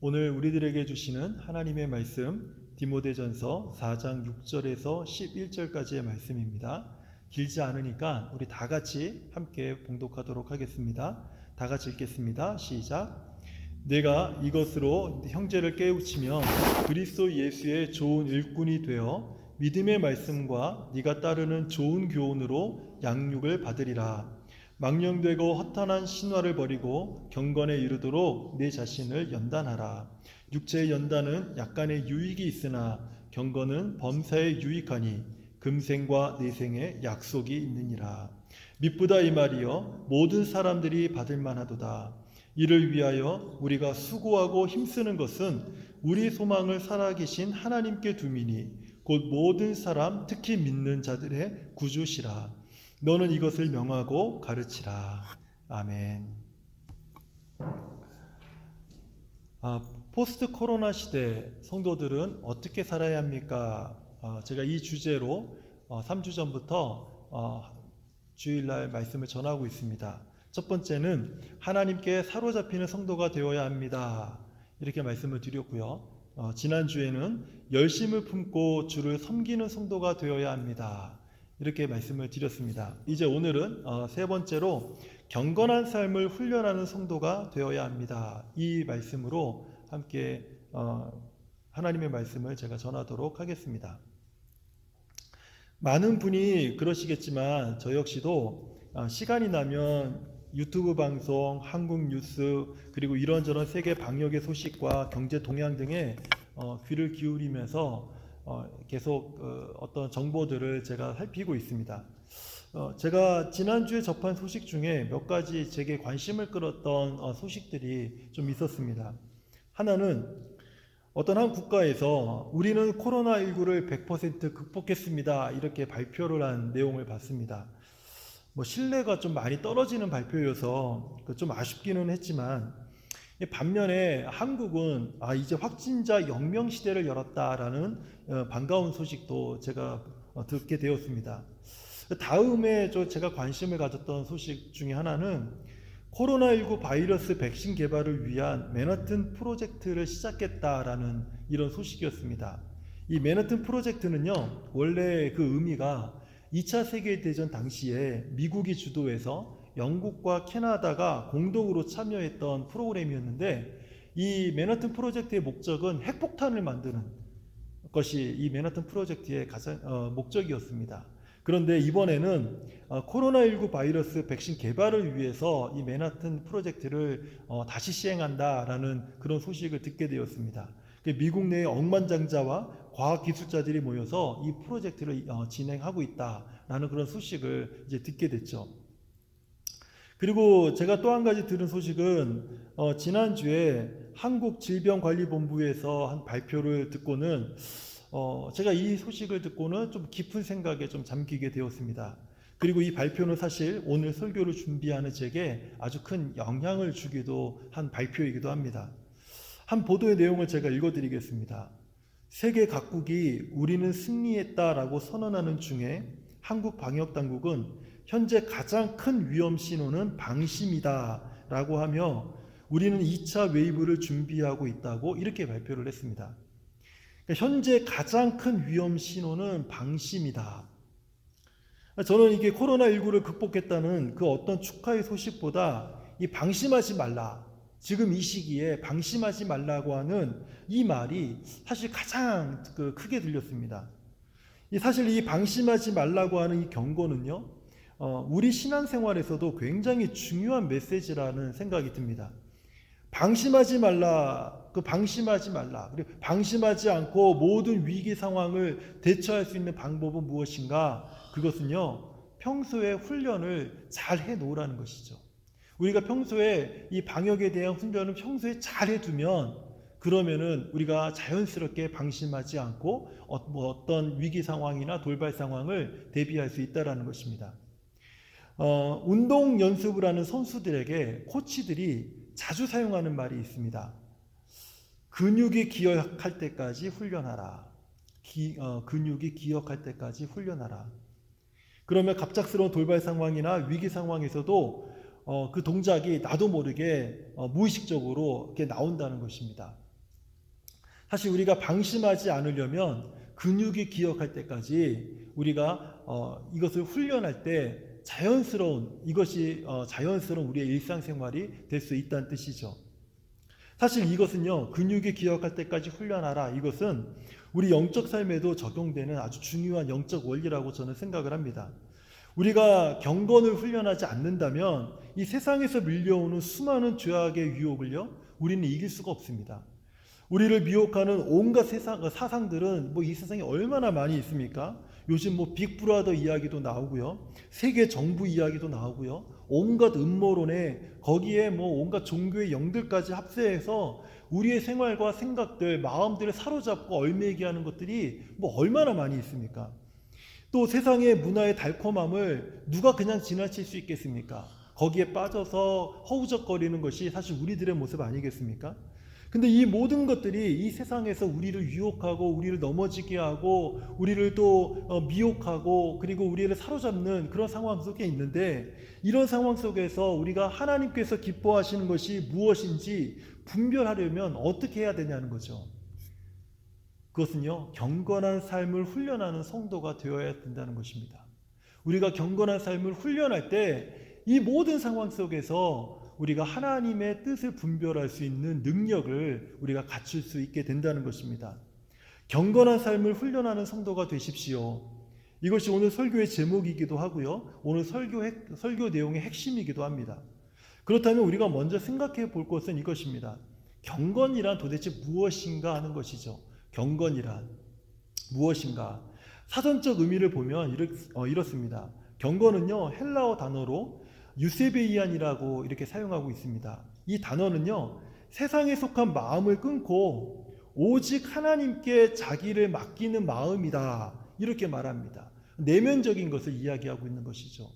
오늘 우리들에게 주시는 하나님의 말씀 디모데전서 4장 6절에서 11절까지의 말씀입니다. 길지 않으니까 우리 다 같이 함께 봉독하도록 하겠습니다. 다 같이 읽겠습니다. 시작. 내가 이것으로 형제를 깨우치며 그리스도 예수의 좋은 일꾼이 되어 믿음의 말씀과 네가 따르는 좋은 교훈으로 양육을 받으리라. 망령되고 허탄한 신화를 버리고 경건에 이르도록 내 자신을 연단하라. 육체의 연단은 약간의 유익이 있으나 경건은 범사에 유익하니 금생과 내생에 약속이 있느니라. 미쁘다 이 말이여 모든 사람들이 받을 만하도다. 이를 위하여 우리가 수고하고 힘쓰는 것은 우리 소망을 살아계신 하나님께 두미니 곧 모든 사람 특히 믿는 자들의 구주시라. 너는 이것을 명하고 가르치라. 아멘. 포스트 코로나 시대 성도들은 어떻게 살아야 합니까? 제가 이 주제로 3주 전부터 주일날 말씀을 전하고 있습니다. 첫 번째는 하나님께 사로잡히는 성도가 되어야 합니다. 이렇게 말씀을 드렸고요. 지난주에는 열심을 품고 주를 섬기는 성도가 되어야 합니다. 이렇게 말씀을 드렸습니다. 이제 오늘은 세 번째로 경건한 삶을 훈련하는 성도가 되어야 합니다. 이 말씀으로 함께 하나님의 말씀을 제가 전하도록 하겠습니다. 많은 분이 그러시겠지만 저 역시도 시간이 나면 유튜브 방송, 한국 뉴스, 그리고 이런저런 세계 방역의 소식과 경제 동향 등에 귀를 기울이면서 계속 어떤 정보들을 제가 살피고 있습니다. 제가 지난주에 접한 소식 중에 몇 가지 제게 관심을 끌었던 소식들이 좀 있었습니다. 하나는 어떤 한 국가에서 우리는 코로나19를 100% 극복했습니다. 이렇게 발표를 한 내용을 봤습니다. 신뢰가 좀 많이 떨어지는 발표여서 좀 아쉽기는 했지만, 반면에 한국은 이제 확진자 0명 시대를 열었다라는 반가운 소식도 제가 듣게 되었습니다. 다음에 제가 관심을 가졌던 소식 중에 하나는 코로나19 바이러스 백신 개발을 위한 맨하튼 프로젝트를 시작했다라는 이런 소식이었습니다. 이 맨하튼 프로젝트는요, 원래 그 의미가 2차 세계대전 당시에 미국이 주도해서 영국과 캐나다가 공동으로 참여했던 프로그램이었는데, 이 맨하튼 프로젝트의 목적은 핵폭탄을 만드는 것이 이 맨하튼 프로젝트의 가장 목적이었습니다. 그런데 이번에는 코로나19 바이러스 백신 개발을 위해서 이 맨하튼 프로젝트를 다시 시행한다라는 그런 소식을 듣게 되었습니다. 미국 내의 억만장자와 과학기술자들이 모여서 이 프로젝트를 진행하고 있다라는 그런 소식을 이제 듣게 됐죠. 그리고 제가 또 한 가지 들은 소식은 지난주에 한국질병관리본부에서 한 발표를 듣고는 제가 이 소식을 듣고는 좀 깊은 생각에 좀 잠기게 되었습니다. 그리고 이 발표는 사실 오늘 설교를 준비하는 제게 아주 큰 영향을 주기도 한 발표이기도 합니다. 한 보도의 내용을 제가 읽어드리겠습니다. 세계 각국이 우리는 승리했다라고 선언하는 중에 한국 방역당국은 현재 가장 큰 위험 신호는 방심이다 라고 하며 우리는 2차 웨이브를 준비하고 있다고 이렇게 발표를 했습니다. 그러니까 현재 가장 큰 위험 신호는 방심이다. 저는 이게 코로나19를 극복했다는 그 어떤 축하의 소식보다 이 방심하지 말라, 지금 이 시기에 방심하지 말라고 하는 이 말이 사실 가장 크게 들렸습니다. 사실 이 방심하지 말라고 하는 이 경고는요, 우리 신앙생활에서도 굉장히 중요한 메시지라는 생각이 듭니다. 방심하지 말라, 방심하지 말라. 그리고 방심하지 않고 모든 위기 상황을 대처할 수 있는 방법은 무엇인가? 그것은요, 평소에 훈련을 잘 해놓으라는 것이죠. 우리가 평소에 이 방역에 대한 훈련을 평소에 잘 해두면 그러면은 우리가 자연스럽게 방심하지 않고 어떤 위기 상황이나 돌발 상황을 대비할 수 있다는 것입니다. 운동 연습을 하는 선수들에게 코치들이 자주 사용하는 말이 있습니다. 근육이 기억할 때까지 훈련하라. 근육이 기억할 때까지 훈련하라. 그러면 갑작스러운 돌발 상황이나 위기 상황에서도 그 동작이 나도 모르게 무의식적으로 이렇게 나온다는 것입니다. 사실 우리가 방심하지 않으려면 근육이 기억할 때까지 우리가 이것을 훈련할 때 자연스러운 우리의 일상생활이 될 수 있다는 뜻이죠. 사실 이것은요, 근육이 기억할 때까지 훈련하라. 이것은 우리 영적 삶에도 적용되는 아주 중요한 영적 원리라고 저는 생각을 합니다. 우리가 경건을 훈련하지 않는다면 이 세상에서 밀려오는 수많은 죄악의 유혹을요, 우리는 이길 수가 없습니다. 우리를 미혹하는 온갖 사상들은 이 세상에 얼마나 많이 있습니까? 요즘 빅브라더 이야기도 나오고요, 세계 정부 이야기도 나오고요, 온갖 음모론에 거기에 온갖 종교의 영들까지 합세해서 우리의 생활과 생각들, 마음들을 사로잡고 얽매이게 하는 것들이 얼마나 많이 있습니까? 또 세상의 문화의 달콤함을 누가 그냥 지나칠 수 있겠습니까? 거기에 빠져서 허우적거리는 것이 사실 우리들의 모습 아니겠습니까? 근데 이 모든 것들이 이 세상에서 우리를 유혹하고 우리를 넘어지게 하고 우리를 또 미혹하고 그리고 우리를 사로잡는 그런 상황 속에 있는데, 이런 상황 속에서 우리가 하나님께서 기뻐하시는 것이 무엇인지 분별하려면 어떻게 해야 되냐는 거죠. 그것은요, 경건한 삶을 훈련하는 성도가 되어야 된다는 것입니다. 우리가 경건한 삶을 훈련할 때 이 모든 상황 속에서 우리가 하나님의 뜻을 분별할 수 있는 능력을 우리가 갖출 수 있게 된다는 것입니다. 경건한 삶을 훈련하는 성도가 되십시오. 이것이 오늘 설교의 제목이기도 하고요, 오늘 설교 내용의 핵심이기도 합니다. 그렇다면 우리가 먼저 생각해 볼 것은 이것입니다. 경건이란 도대체 무엇인가 하는 것이죠. 경건이란 무엇인가? 사전적 의미를 보면 이렇습니다. 경건은요, 헬라어 단어로 유세베이안이라고 이렇게 사용하고 있습니다. 이 단어는요, 세상에 속한 마음을 끊고 오직 하나님께 자기를 맡기는 마음이다, 이렇게 말합니다. 내면적인 것을 이야기하고 있는 것이죠.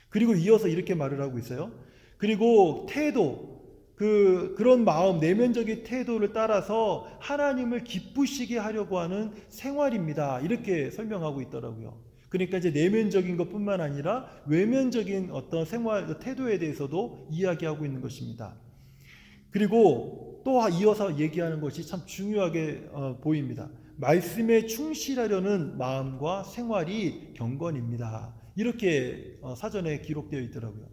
그리고 이어서 이렇게 말을 하고 있어요. 그리고 태도, 그런 마음, 내면적인 태도를 따라서 하나님을 기쁘시게 하려고 하는 생활입니다, 이렇게 설명하고 있더라고요. 그러니까 이제 내면적인 것뿐만 아니라 외면적인 어떤 생활 태도에 대해서도 이야기하고 있는 것입니다. 그리고 또 이어서 얘기하는 것이 참 중요하게 보입니다. 말씀에 충실하려는 마음과 생활이 경건입니다, 이렇게 사전에 기록되어 있더라고요.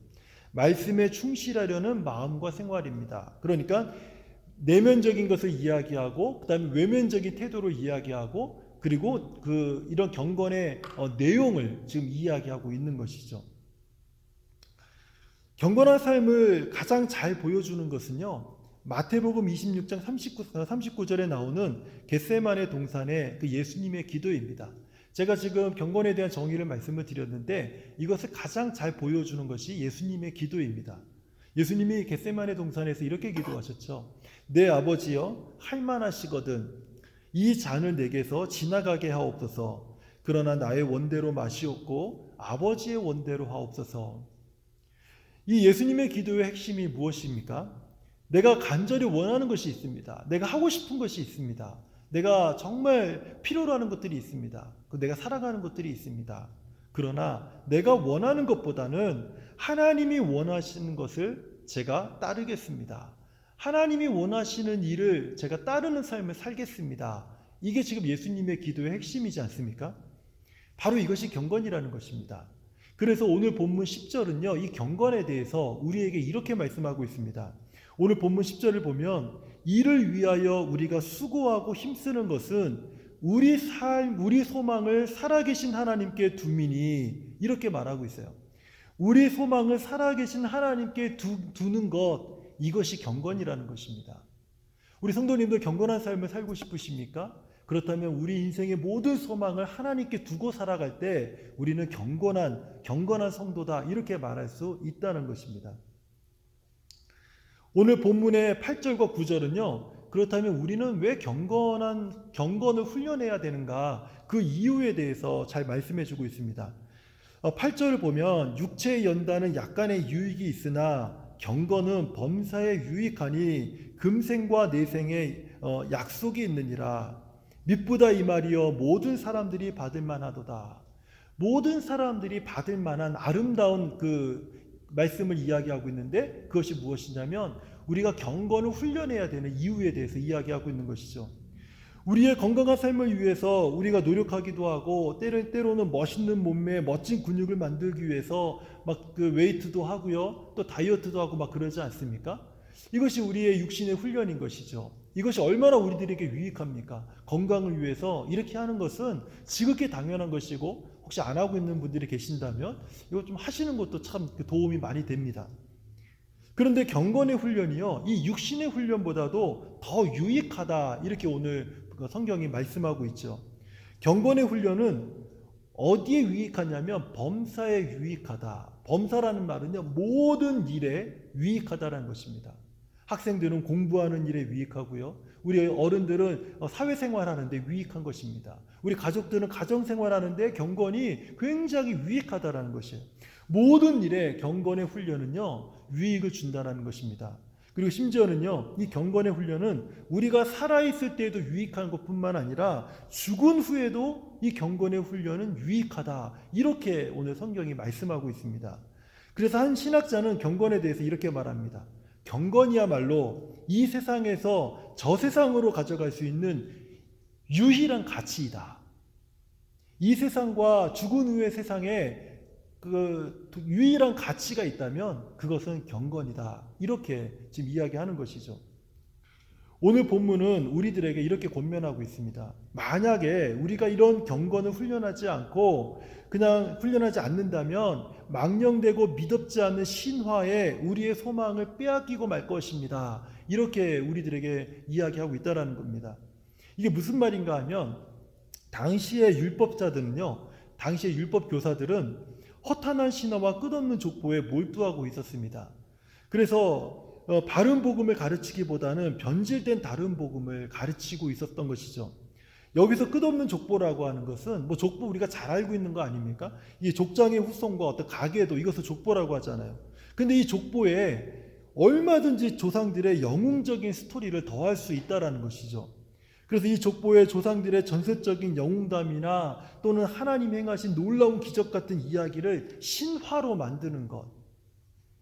말씀에 충실하려는 마음과 생활입니다. 그러니까 내면적인 것을 이야기하고 그다음에 외면적인 태도를 이야기하고 그리고 이런 경건의 내용을 지금 이야기하고 있는 것이죠. 경건한 삶을 가장 잘 보여주는 것은요, 마태복음 26장 39절에 나오는 겟세마네 동산의 예수님의 기도입니다. 제가 지금 경건에 대한 정의를 말씀을 드렸는데 이것을 가장 잘 보여주는 것이 예수님의 기도입니다. 예수님이 겟세마네 동산에서 이렇게 기도하셨죠. 내 아버지여, 할만하시거든 이 잔을 내게서 지나가게 하옵소서. 그러나 나의 원대로 마시옵고 아버지의 원대로 하옵소서. 이 예수님의 기도의 핵심이 무엇입니까? 내가 간절히 원하는 것이 있습니다. 내가 하고 싶은 것이 있습니다. 내가 정말 필요로 하는 것들이 있습니다. 내가 살아가는 것들이 있습니다. 그러나 내가 원하는 것보다는 하나님이 원하시는 것을 제가 따르겠습니다. 하나님이 원하시는 일을 제가 따르는 삶을 살겠습니다. 이게 지금 예수님의 기도의 핵심이지 않습니까? 바로 이것이 경건이라는 것입니다. 그래서 오늘 본문 10절은요, 이 경건에 대해서 우리에게 이렇게 말씀하고 있습니다. 오늘 본문 10절을 보면 이를 위하여 우리가 수고하고 힘쓰는 것은 우리 소망을 살아계신 하나님께 두미니, 이렇게 말하고 있어요. 우리 소망을 살아계신 하나님께 두는 것, 이것이 경건이라는 것입니다. 우리 성도님들 경건한 삶을 살고 싶으십니까? 그렇다면 우리 인생의 모든 소망을 하나님께 두고 살아갈 때 우리는 경건한 성도다, 이렇게 말할 수 있다는 것입니다. 오늘 본문의 8절과 9절은요, 그렇다면 우리는 왜 경건을 훈련해야 되는가, 그 이유에 대해서 잘 말씀해 주고 있습니다. 8절을 보면 육체의 연단은 약간의 유익이 있으나 경건은 범사에 유익하니 금생과 내생에 약속이 있느니라. 미쁘다 이 말이여 모든 사람들이 받을 만하도다. 모든 사람들이 받을 만한 아름다운 그 말씀을 이야기하고 있는데 그것이 무엇이냐면 우리가 경건을 훈련해야 되는 이유에 대해서 이야기하고 있는 것이죠. 우리의 건강한 삶을 위해서 우리가 노력하기도 하고 때로는 멋있는 몸매, 멋진 근육을 만들기 위해서 막 그 웨이트도 하고요. 또 다이어트도 하고 막 그러지 않습니까? 이것이 우리의 육신의 훈련인 것이죠. 이것이 얼마나 우리들에게 유익합니까? 건강을 위해서 이렇게 하는 것은 지극히 당연한 것이고 혹시 안 하고 있는 분들이 계신다면 이거 좀 하시는 것도 참 도움이 많이 됩니다. 그런데 경건의 훈련이요, 이 육신의 훈련보다도 더 유익하다 이렇게 오늘 성경이 말씀하고 있죠. 경건의 훈련은 어디에 유익하냐면 범사에 유익하다. 범사라는 말은요, 모든 일에 유익하다라는 것입니다. 학생들은 공부하는 일에 유익하고요. 우리 어른들은 사회생활하는데 유익한 것입니다. 우리 가족들은 가정생활하는데 경건이 굉장히 유익하다라는 것이에요. 모든 일에 경건의 훈련은요, 유익을 준다는 것입니다. 그리고 심지어는요, 이 경건의 훈련은 우리가 살아있을 때에도 유익한 것뿐만 아니라 죽은 후에도 이 경건의 훈련은 유익하다. 이렇게 오늘 성경이 말씀하고 있습니다. 그래서 한 신학자는 경건에 대해서 이렇게 말합니다. 경건이야말로 이 세상에서 저 세상으로 가져갈 수 있는 유일한 가치이다. 이 세상과 죽은 후의 세상에 그 유일한 가치가 있다면 그것은 경건이다. 이렇게 지금 이야기하는 것이죠. 오늘 본문은 우리들에게 이렇게 권면하고 있습니다. 만약에 우리가 이런 경건을 훈련하지 않고 그냥 훈련하지 않는다면 망령되고 미덥지 않는 신화에 우리의 소망을 빼앗기고 말 것입니다. 이렇게 우리들에게 이야기하고 있다는 겁니다. 이게 무슨 말인가 하면 당시의 율법자들은요, 당시의 율법 교사들은 허탄한 신화와 끝없는 족보에 몰두하고 있었습니다. 그래서 바른 복음을 가르치기보다는 변질된 다른 복음을 가르치고 있었던 것이죠. 여기서 끝없는 족보라고 하는 것은 뭐 족보 우리가 잘 알고 있는 거 아닙니까? 이 족장의 후손과 어떤 가계도 이것을 족보라고 하잖아요. 근데 이 족보에 얼마든지 조상들의 영웅적인 스토리를 더할 수 있다라는 것이죠. 그래서 이 족보의 조상들의 전설적인 영웅담이나 또는 하나님이 행하신 놀라운 기적 같은 이야기를 신화로 만드는 것,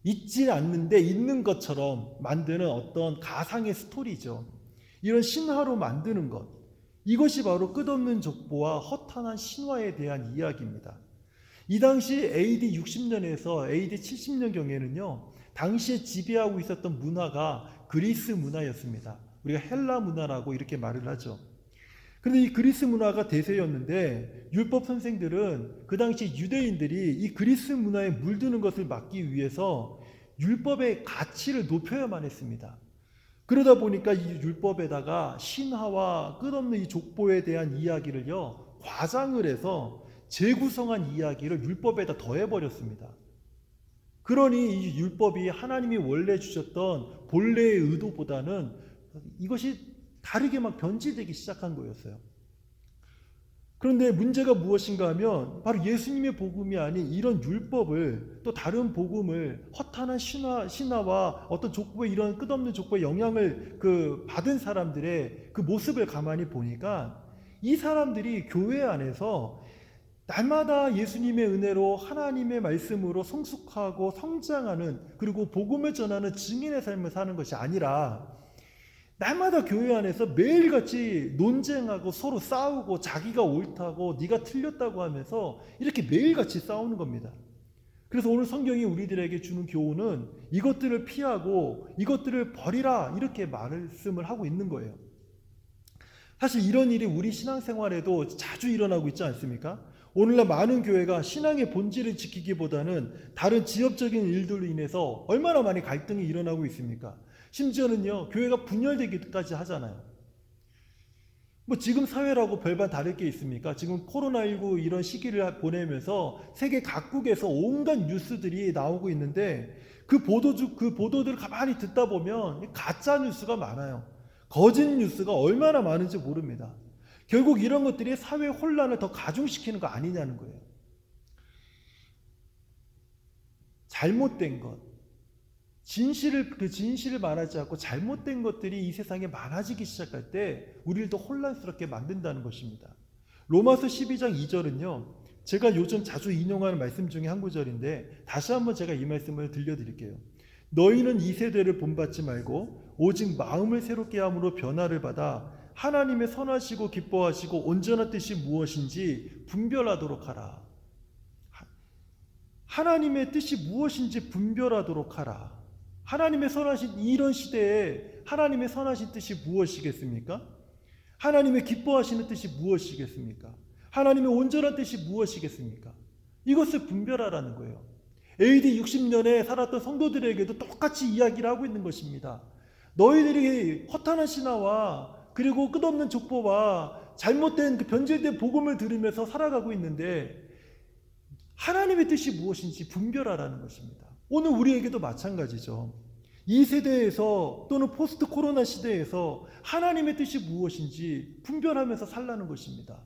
있지 않는데 있는 것처럼 만드는 어떤 가상의 스토리죠. 이런 신화로 만드는 것, 이것이 바로 끝없는 족보와 허탄한 신화에 대한 이야기입니다. 이 당시 AD 60년에서 AD 70년경에는요, 당시에 지배하고 있었던 문화가 그리스 문화였습니다. 우리가 헬라 문화라고 이렇게 말을 하죠. 그런데 이 그리스 문화가 대세였는데 율법 선생들은 그 당시 유대인들이 이 그리스 문화에 물드는 것을 막기 위해서 율법의 가치를 높여야만 했습니다. 그러다 보니까 이 율법에다가 신화와 끝없는 이 족보에 대한 이야기를요, 과장을 해서 재구성한 이야기를 율법에다 더해버렸습니다. 그러니 이 율법이 하나님이 원래 주셨던 본래의 의도보다는 이것이 다르게 막 변질되기 시작한 거였어요. 그런데 문제가 무엇인가 하면 바로 예수님의 복음이 아닌 이런 율법을 또 다른 복음을 허탄한 신화와 어떤 족보의 이런 끝없는 족보의 영향을 받은 사람들의 그 모습을 가만히 보니까 이 사람들이 교회 안에서 날마다 예수님의 은혜로 하나님의 말씀으로 성숙하고 성장하는, 그리고 복음을 전하는 증인의 삶을 사는 것이 아니라 날마다 교회 안에서 매일같이 논쟁하고 서로 싸우고 자기가 옳다고 네가 틀렸다고 하면서 이렇게 매일같이 싸우는 겁니다. 그래서 오늘 성경이 우리들에게 주는 교훈은 이것들을 피하고 이것들을 버리라, 이렇게 말씀을 하고 있는 거예요. 사실 이런 일이 우리 신앙생활에도 자주 일어나고 있지 않습니까? 오늘날 많은 교회가 신앙의 본질을 지키기보다는 다른 지역적인 일들로 인해서 얼마나 많이 갈등이 일어나고 있습니까? 심지어는요, 교회가 분열되기까지 하잖아요. 뭐 지금 사회라고 별반 다를 게 있습니까? 지금 코로나19 이런 시기를 보내면서 세계 각국에서 온갖 뉴스들이 나오고 있는데 그 보도들을 가만히 듣다 보면 가짜 뉴스가 많아요. 거짓 뉴스가 얼마나 많은지 모릅니다. 결국 이런 것들이 사회 혼란을 더 가중시키는 거 아니냐는 거예요. 잘못된 것, 진실을 말하지 않고 잘못된 것들이 이 세상에 많아지기 시작할 때 우리를 더 혼란스럽게 만든다는 것입니다. 로마서 12장 2절은요, 제가 요즘 자주 인용하는 말씀 중에 한 구절인데 다시 한번 제가 이 말씀을 들려드릴게요. 너희는 이 세대를 본받지 말고 오직 마음을 새롭게 함으로 변화를 받아 하나님의 선하시고 기뻐하시고 온전한 뜻이 무엇인지 분별하도록 하라. 하나님의 뜻이 무엇인지 분별하도록 하라. 하나님의 선하신 이런 시대에 하나님의 선하신 뜻이 무엇이겠습니까? 하나님의 기뻐하시는 뜻이 무엇이겠습니까? 하나님의 온전한 뜻이 무엇이겠습니까? 이것을 분별하라는 거예요. AD 60년에 살았던 성도들에게도 똑같이 이야기를 하고 있는 것입니다. 너희들이 허탄한 신화와 그리고 끝없는 족보와 잘못된 그 변질된 복음을 들으면서 살아가고 있는데 하나님의 뜻이 무엇인지 분별하라는 것입니다. 오늘 우리에게도 마찬가지죠. 이 세대에서 또는 포스트 코로나 시대에서 하나님의 뜻이 무엇인지 분별하면서 살라는 것입니다.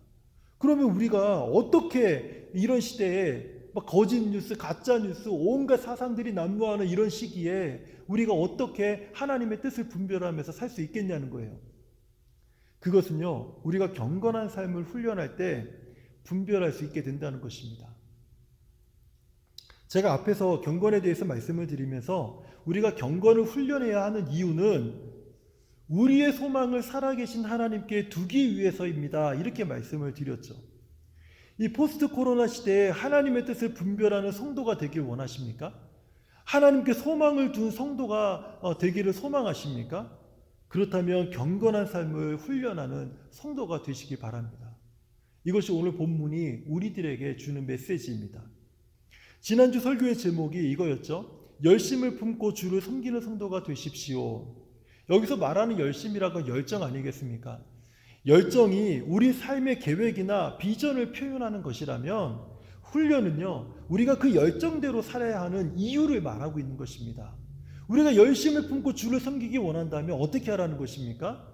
그러면 우리가 어떻게 이런 시대에 막 거짓 뉴스, 가짜 뉴스, 온갖 사상들이 난무하는 이런 시기에 우리가 어떻게 하나님의 뜻을 분별하면서 살 수 있겠냐는 거예요. 그것은요, 우리가 경건한 삶을 훈련할 때 분별할 수 있게 된다는 것입니다. 제가 앞에서 경건에 대해서 말씀을 드리면서 우리가 경건을 훈련해야 하는 이유는 우리의 소망을 살아계신 하나님께 두기 위해서입니다. 이렇게 말씀을 드렸죠. 이 포스트 코로나 시대에 하나님의 뜻을 분별하는 성도가 되길 원하십니까? 하나님께 소망을 둔 성도가 되기를 소망하십니까? 그렇다면 경건한 삶을 훈련하는 성도가 되시기 바랍니다. 이것이 오늘 본문이 우리들에게 주는 메시지입니다. 지난주 설교의 제목이 이거였죠. 열심을 품고 주를 섬기는 성도가 되십시오. 여기서 말하는 열심이라고 열정 아니겠습니까? 열정이 우리 삶의 계획이나 비전을 표현하는 것이라면 훈련은요, 우리가 그 열정대로 살아야 하는 이유를 말하고 있는 것입니다. 우리가 열심을 품고 주를 섬기기 원한다면 어떻게 하라는 것입니까?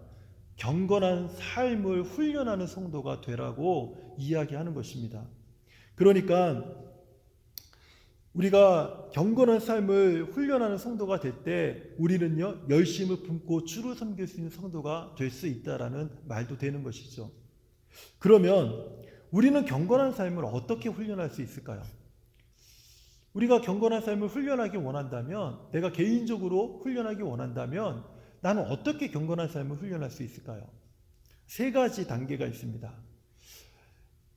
경건한 삶을 훈련하는 성도가 되라고 이야기하는 것입니다. 그러니까 우리가 경건한 삶을 훈련하는 성도가 될 때 우리는요, 열심을 품고 주를 섬길 수 있는 성도가 될 수 있다라는 말도 되는 것이죠. 그러면 우리는 경건한 삶을 어떻게 훈련할 수 있을까요? 우리가 경건한 삶을 훈련하기 원한다면, 내가 개인적으로 훈련하기 원한다면 나는 어떻게 경건한 삶을 훈련할 수 있을까요? 세 가지 단계가 있습니다.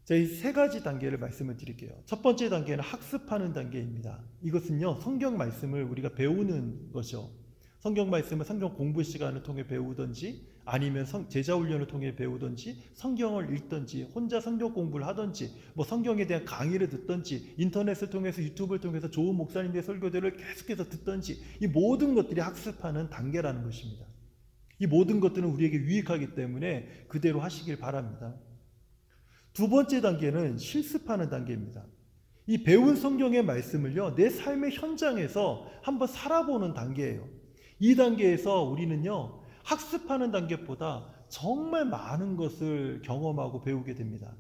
자, 이 세 가지 단계를 말씀을 드릴게요. 첫 번째 단계는 학습하는 단계입니다. 이것은요, 성경 말씀을 우리가 배우는 거죠. 성경 말씀을 성경 공부 시간을 통해 배우든지 아니면 제자 훈련을 통해 배우든지 성경을 읽든지 혼자 성경 공부를 하든지 뭐 성경에 대한 강의를 듣든지 인터넷을 통해서 유튜브를 통해서 좋은 목사님들의 설교들을 계속해서 듣든지 이 모든 것들이 학습하는 단계라는 것입니다. 이 모든 것들은 우리에게 유익하기 때문에 그대로 하시길 바랍니다. 두 번째 단계는 실습하는 단계입니다. 이 배운 성경의 말씀을요, 내 삶의 현장에서 한번 살아보는 단계예요. 이 단계에서 우리는요, 학습하는 단계보다 정말 많은 것을 경험하고 배우게 됩니다.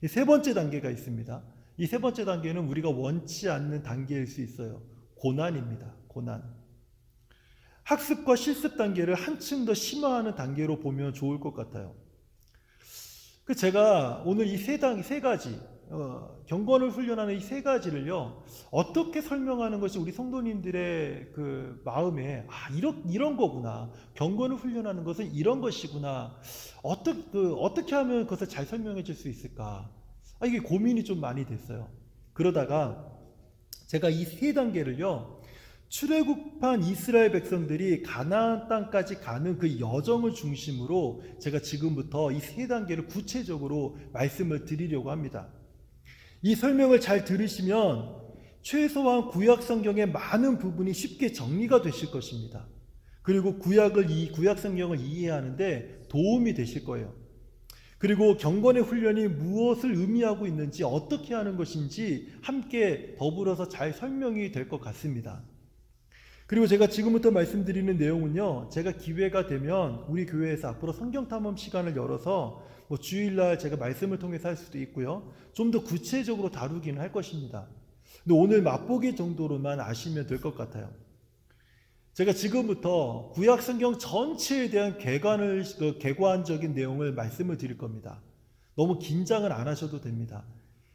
이 세 번째 단계가 있습니다. 이 세 번째 단계는 우리가 원치 않는 단계일 수 있어요. 고난입니다. 고난. 학습과 실습 단계를 한층 더 심화하는 단계로 보면 좋을 것 같아요. 제가 오늘 이 세 가지, 경건을 훈련하는 이 세 가지를요, 어떻게 설명하는 것이 우리 성도님들의 그 마음에, 이런 거구나. 경건을 훈련하는 것은 이런 것이구나. 어떻게 하면 그것을 잘 설명해 줄 수 있을까? 이게 고민이 좀 많이 됐어요. 그러다가 제가 이 세 단계를요, 출애굽한 이스라엘 백성들이 가나안 땅까지 가는 그 여정을 중심으로 제가 지금부터 이 세 단계를 구체적으로 말씀을 드리려고 합니다. 이 설명을 잘 들으시면 최소한 구약 성경의 많은 부분이 쉽게 정리가 되실 것입니다. 그리고 구약 성경을 이해하는데 도움이 되실 거예요. 그리고 경건의 훈련이 무엇을 의미하고 있는지, 어떻게 하는 것인지 함께 더불어서 잘 설명이 될 것 같습니다. 그리고 제가 지금부터 말씀드리는 내용은요, 제가 기회가 되면 우리 교회에서 앞으로 성경 탐험 시간을 열어서 주일날 제가 말씀을 통해서 할 수도 있고요, 좀 더 구체적으로 다루기는 할 것입니다. 근데 오늘 맛보기 정도로만 아시면 될 것 같아요. 제가 지금부터 구약 성경 전체에 대한 개관적인 내용을 말씀을 드릴 겁니다. 너무 긴장을 안 하셔도 됩니다.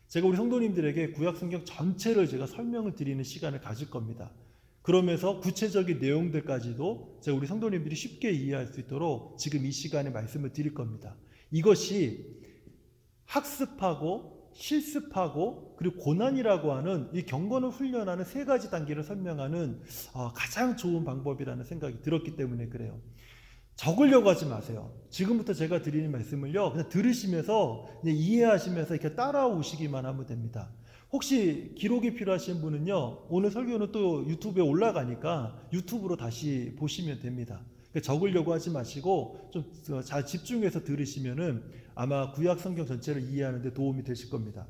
제가 우리 성도님들에게 구약 성경 전체를 제가 설명을 드리는 시간을 가질 겁니다. 그러면서 구체적인 내용들까지도 제가 우리 성도님들이 쉽게 이해할 수 있도록 지금 이 시간에 말씀을 드릴 겁니다. 이것이 학습하고 실습하고 그리고 고난이라고 하는 이 경건을 훈련하는 세 가지 단계를 설명하는 가장 좋은 방법이라는 생각이 들었기 때문에 그래요. 적으려고 하지 마세요. 지금부터 제가 드리는 말씀을요, 그냥 들으시면서 그냥 이해하시면서 이렇게 따라오시기만 하면 됩니다. 혹시 기록이 필요하신 분은요, 오늘 설교는 또 유튜브에 올라가니까 유튜브로 다시 보시면 됩니다. 적으려고 하지 마시고 좀 잘 집중해서 들으시면은 아마 구약 성경 전체를 이해하는 데 도움이 되실 겁니다.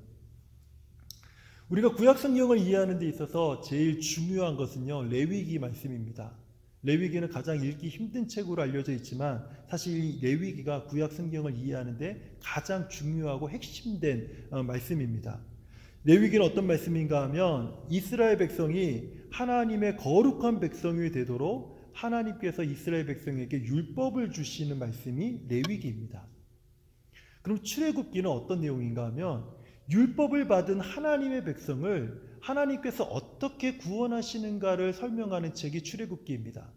우리가 구약 성경을 이해하는 데 있어서 제일 중요한 것은요, 레위기 말씀입니다. 레위기는 가장 읽기 힘든 책으로 알려져 있지만 사실 이 레위기가 구약 성경을 이해하는 데 가장 중요하고 핵심된 말씀입니다. 레위기는 어떤 말씀인가 하면 이스라엘 백성이 하나님의 거룩한 백성이 되도록 하나님께서 이스라엘 백성에게 율법을 주시는 말씀이 레위기입니다. 그럼 출애굽기는 어떤 내용인가 하면 율법을 받은 하나님의 백성을 하나님께서 어떻게 구원하시는가를 설명하는 책이 출애굽기입니다.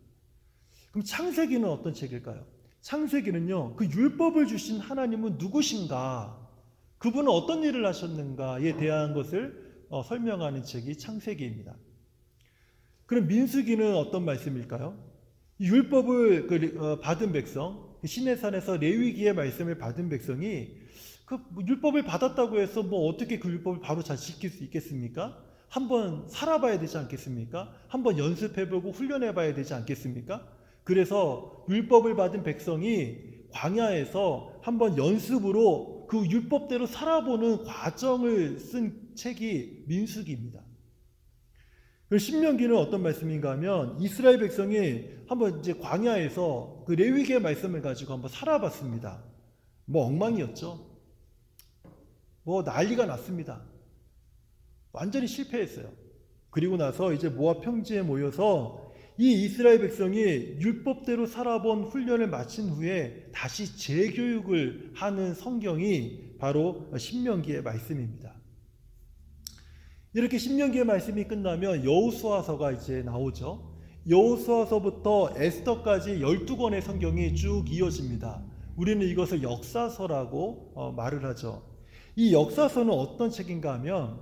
그럼 창세기는 어떤 책일까요? 창세기는요, 그 율법을 주신 하나님은 누구신가? 그분은 어떤 일을 하셨는가에 대한 것을 설명하는 책이 창세기입니다. 그럼 민수기는 어떤 말씀일까요? 율법을 받은 백성, 시내산에서 레위기의 말씀을 받은 백성이 그 율법을 받았다고 해서 어떻게 그 율법을 바로 잘 지킬 수 있겠습니까? 한번 살아봐야 되지 않겠습니까? 한번 연습해보고 훈련해봐야 되지 않겠습니까? 그래서 율법을 받은 백성이 광야에서 한번 연습으로 그 율법대로 살아보는 과정을 쓴 책이 민수기입니다. 신명기는 어떤 말씀인가 하면 이스라엘 백성이 한번 이제 광야에서 그 레위기의 말씀을 가지고 한번 살아봤습니다. 엉망이었죠. 난리가 났습니다. 완전히 실패했어요. 그리고 나서 이제 모압 평지에 모여서 이 이스라엘 백성이 율법대로 살아본 훈련을 마친 후에 다시 재교육을 하는 성경이 바로 신명기의 말씀입니다. 이렇게 신명기의 말씀이 끝나면 여호수아서가 이제 나오죠. 여호수아서부터 에스더까지 12권의 성경이 쭉 이어집니다. 우리는 이것을 역사서라고 말을 하죠. 이 역사서는 어떤 책인가 하면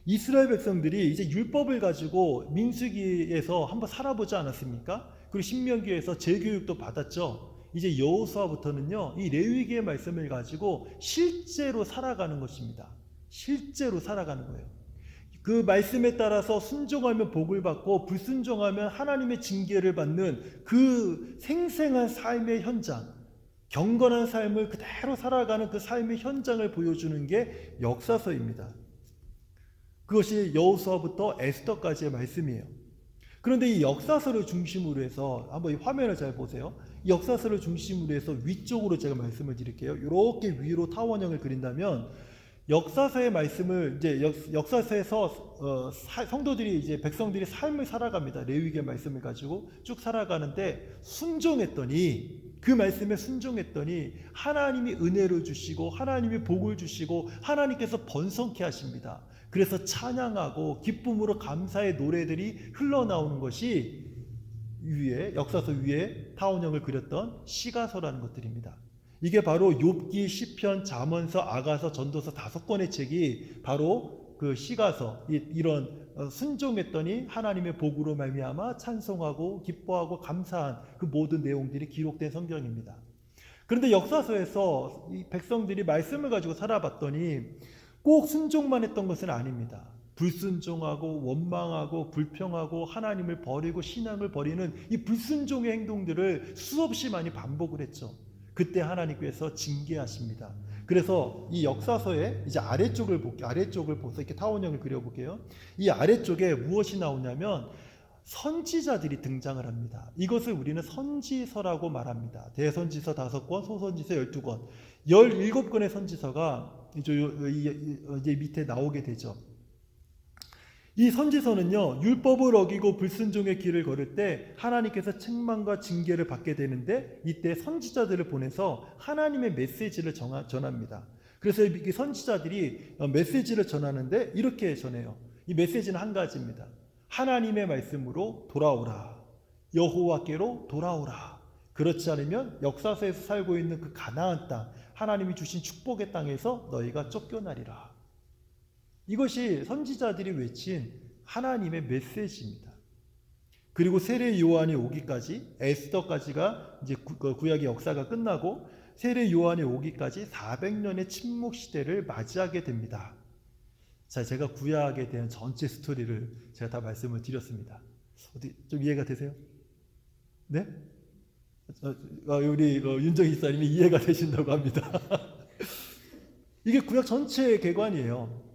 이스라엘 백성들이 이제 율법을 가지고 민수기에서 한번 살아보지 않았습니까? 그리고 신명기에서 재교육도 받았죠. 이제 여호수아부터는요, 이 레위기의 말씀을 가지고 실제로 살아가는 것입니다. 실제로 살아가는 거예요. 그 말씀에 따라서 순종하면 복을 받고 불순종하면 하나님의 징계를 받는 그 생생한 삶의 현장, 경건한 삶을 그대로 살아가는 그 삶의 현장을 보여주는 게 역사서입니다. 그것이 여호수아부터 에스더까지의 말씀이에요. 그런데 이 역사서를 중심으로 해서 한번 이 화면을 잘 보세요. 이 역사서를 중심으로 해서 위쪽으로 제가 말씀을 드릴게요. 이렇게 위로 타원형을 그린다면 역사서의 말씀을 이제 역사서에서 성도들이 이제 백성들이 삶을 살아갑니다. 레위기의 말씀을 가지고 쭉 살아가는데 순종했더니 그 말씀에 순종했더니 하나님이 은혜를 주시고 하나님이 복을 주시고 하나님께서 번성케 하십니다. 그래서 찬양하고 기쁨으로 감사의 노래들이 흘러나오는 것이 위에 역사서 위에 타원형을 그렸던 시가서라는 것들입니다. 이게 바로 욥기, 시편, 잠언서, 아가서, 전도서 5권의 책이 바로 그 시가서, 이런 순종했더니 하나님의 복으로 말미암아 찬송하고 기뻐하고 감사한 그 모든 내용들이 기록된 성경입니다. 그런데 역사서에서 이 백성들이 말씀을 가지고 살아봤더니 꼭 순종만 했던 것은 아닙니다. 불순종하고 원망하고 불평하고 하나님을 버리고 신앙을 버리는 이 불순종의 행동들을 수없이 많이 반복을 했죠. 그때 하나님께서 징계하십니다. 그래서 이 역사서의 이제 아래쪽을 보서 이렇게 타원형을 그려볼게요. 이 아래쪽에 무엇이 나오냐면 선지자들이 등장을 합니다. 이것을 우리는 선지서라고 말합니다. 대선지서 5권, 소선지서 12권, 17권의 선지서가 이제 밑에 나오게 되죠. 이 선지서는요, 율법을 어기고 불순종의 길을 걸을 때 하나님께서 책망과 징계를 받게 되는데 이때 선지자들을 보내서 하나님의 메시지를 전합니다. 그래서 이 선지자들이 메시지를 전하는데 이렇게 전해요. 이 메시지는 한 가지입니다. 하나님의 말씀으로 돌아오라. 여호와께로 돌아오라. 그렇지 않으면 역사서에서 살고 있는 그 가나안 땅, 하나님이 주신 축복의 땅에서 너희가 쫓겨나리라. 이것이 선지자들이 외친 하나님의 메시지입니다. 그리고 세례 요한이 오기까지, 에스더까지가 이제 구약의 역사가 끝나고 세례 요한이 오기까지 400년의 침묵 시대를 맞이하게 됩니다. 자, 제가 구약에 대한 전체 스토리를 제가 다 말씀을 드렸습니다. 어떻게 좀 이해가 되세요? 네? 우리 윤정희 집사님이 이해가 되신다고 합니다. 이게 구약 전체의 개관이에요.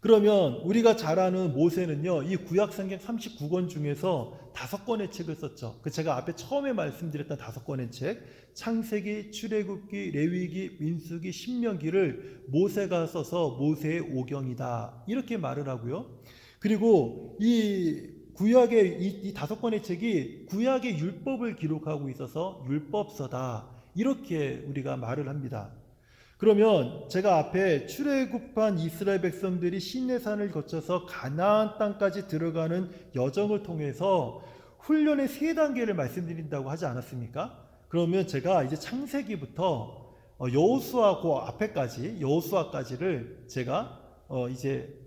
그러면 우리가 잘 아는 모세는요, 이 구약 성경 39권 중에서 5권의 책을 썼죠. 그 제가 앞에 처음에 말씀드렸던 5권의 책, 창세기, 출애굽기, 레위기, 민수기, 신명기를 모세가 써서 모세의 오경이다, 이렇게 말을 하고요. 그리고 이 구약의 이 5권의 책이 구약의 율법을 기록하고 있어서 율법서다, 이렇게 우리가 말을 합니다. 그러면 제가 앞에 출애굽한 이스라엘 백성들이 시내산을 거쳐서 가나안 땅까지 들어가는 여정을 통해서 훈련의 3단계를 말씀드린다고 하지 않았습니까? 그러면 제가 이제 창세기부터 여호수아 그 앞에까지, 여호수아까지를 제가 이제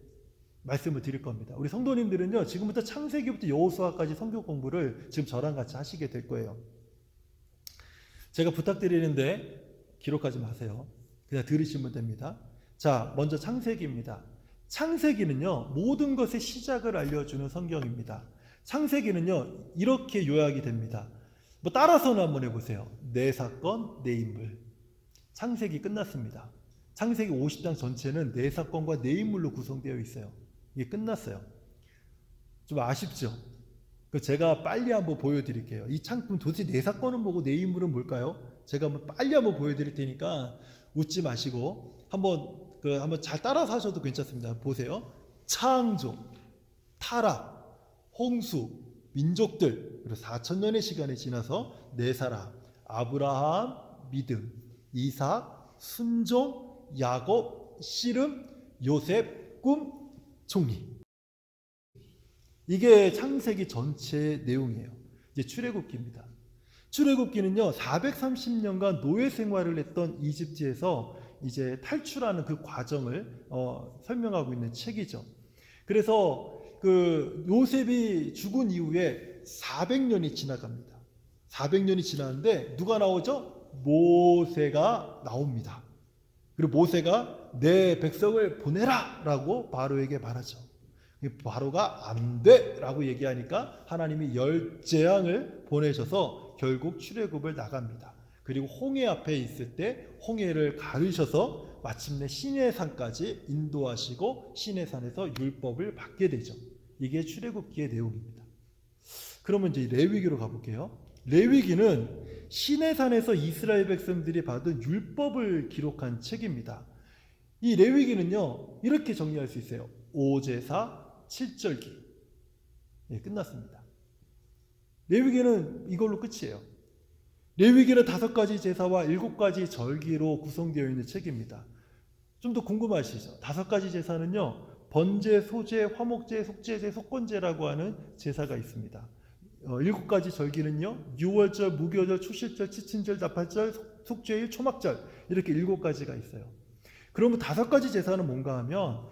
말씀을 드릴 겁니다. 우리 성도님들은요, 지금부터 창세기부터 여호수아까지 성경 공부를 지금 저랑 같이 하시게 될 거예요. 제가 부탁드리는데 기록하지 마세요. 그냥 들으시면 됩니다. 자, 먼저 창세기입니다. 창세기는요, 모든 것의 시작을 알려주는 성경입니다. 창세기는요, 이렇게 요약이 됩니다. 뭐 따라서는 한번 해보세요. 내 사건, 내 인물. 창세기 끝났습니다. 창세기 50장 전체는 내 사건과 내 인물로 구성되어 있어요. 이게 끝났어요. 좀 아쉽죠? 제가 빨리 한번 보여드릴게요. 이 창품 도대체 내 사건은 뭐고 내 인물은 뭘까요? 제가 빨리 한번 보여드릴 테니까 웃지 마시고 한번 잘 따라서 하셔도 괜찮습니다. 보세요. 창조, 타락, 홍수, 민족들, 그리고 4,000년의 시간이 지나서 네 사람, 아브라함, 믿음, 이삭, 순종, 야곱, 씨름, 요셉, 꿈, 총리. 이게 창세기 전체 내용이에요. 이제 출애굽기입니다. 출애굽기는요, 430년간 노예 생활을 했던 이집트에서 이제 탈출하는 그 과정을 설명하고 있는 책이죠. 그래서 그 요셉이 죽은 이후에 400년이 지나갑니다. 400년이 지나는데 누가 나오죠? 모세가 나옵니다. 그리고 모세가 내 백성을 보내라 라고 바로에게 말하죠. 바로가 안 돼 라고 얘기하니까 하나님이 10재앙을 보내셔서 결국 출애굽을 나갑니다. 그리고 홍해 앞에 있을 때 홍해를 가르셔서 마침내 시내산까지 인도하시고 시내산에서 율법을 받게 되죠. 이게 출애굽기의 내용입니다. 그러면 이제 레위기로 가볼게요. 레위기는 시내산에서 이스라엘 백성들이 받은 율법을 기록한 책입니다. 이 레위기는요, 이렇게 정리할 수 있어요. 5제사 7절기. 예, 끝났습니다. 레위기는 이걸로 끝이에요. 레위기는 5가지 제사와 7가지 절기로 구성되어 있는 책입니다. 좀 더 궁금하시죠? 5가지 제사는요, 번제, 소제, 화목제, 속죄제, 속건제라고 하는 제사가 있습니다. 7가지 절기는요, 유월절, 무교절, 초실절, 치친절, 나팔절, 속죄일, 초막절, 이렇게 7가지가 있어요. 그러면 5가지 제사는 뭔가 하면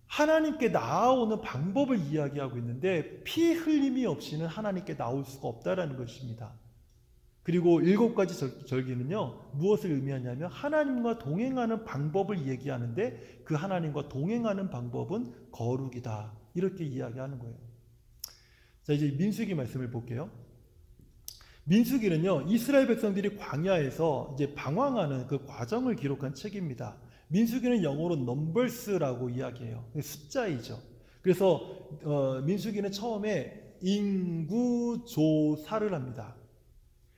하나님께 나아오는 방법을 이야기하고 있는데 피 흘림이 없이는 하나님께 나올 수가 없다라는 것입니다. 그리고 7가지 절기는요, 무엇을 의미하냐면 하나님과 동행하는 방법을 얘기하는데 그 하나님과 동행하는 방법은 거룩이다, 이렇게 이야기하는 거예요. 자, 이제 민수기 말씀을 볼게요. 민수기는요, 이스라엘 백성들이 광야에서 이제 방황하는 그 과정을 기록한 책입니다. 민수기는 영어로 넘버스라고 이야기해요. 숫자이죠. 그래서 민수기는 처음에 인구조사를 합니다.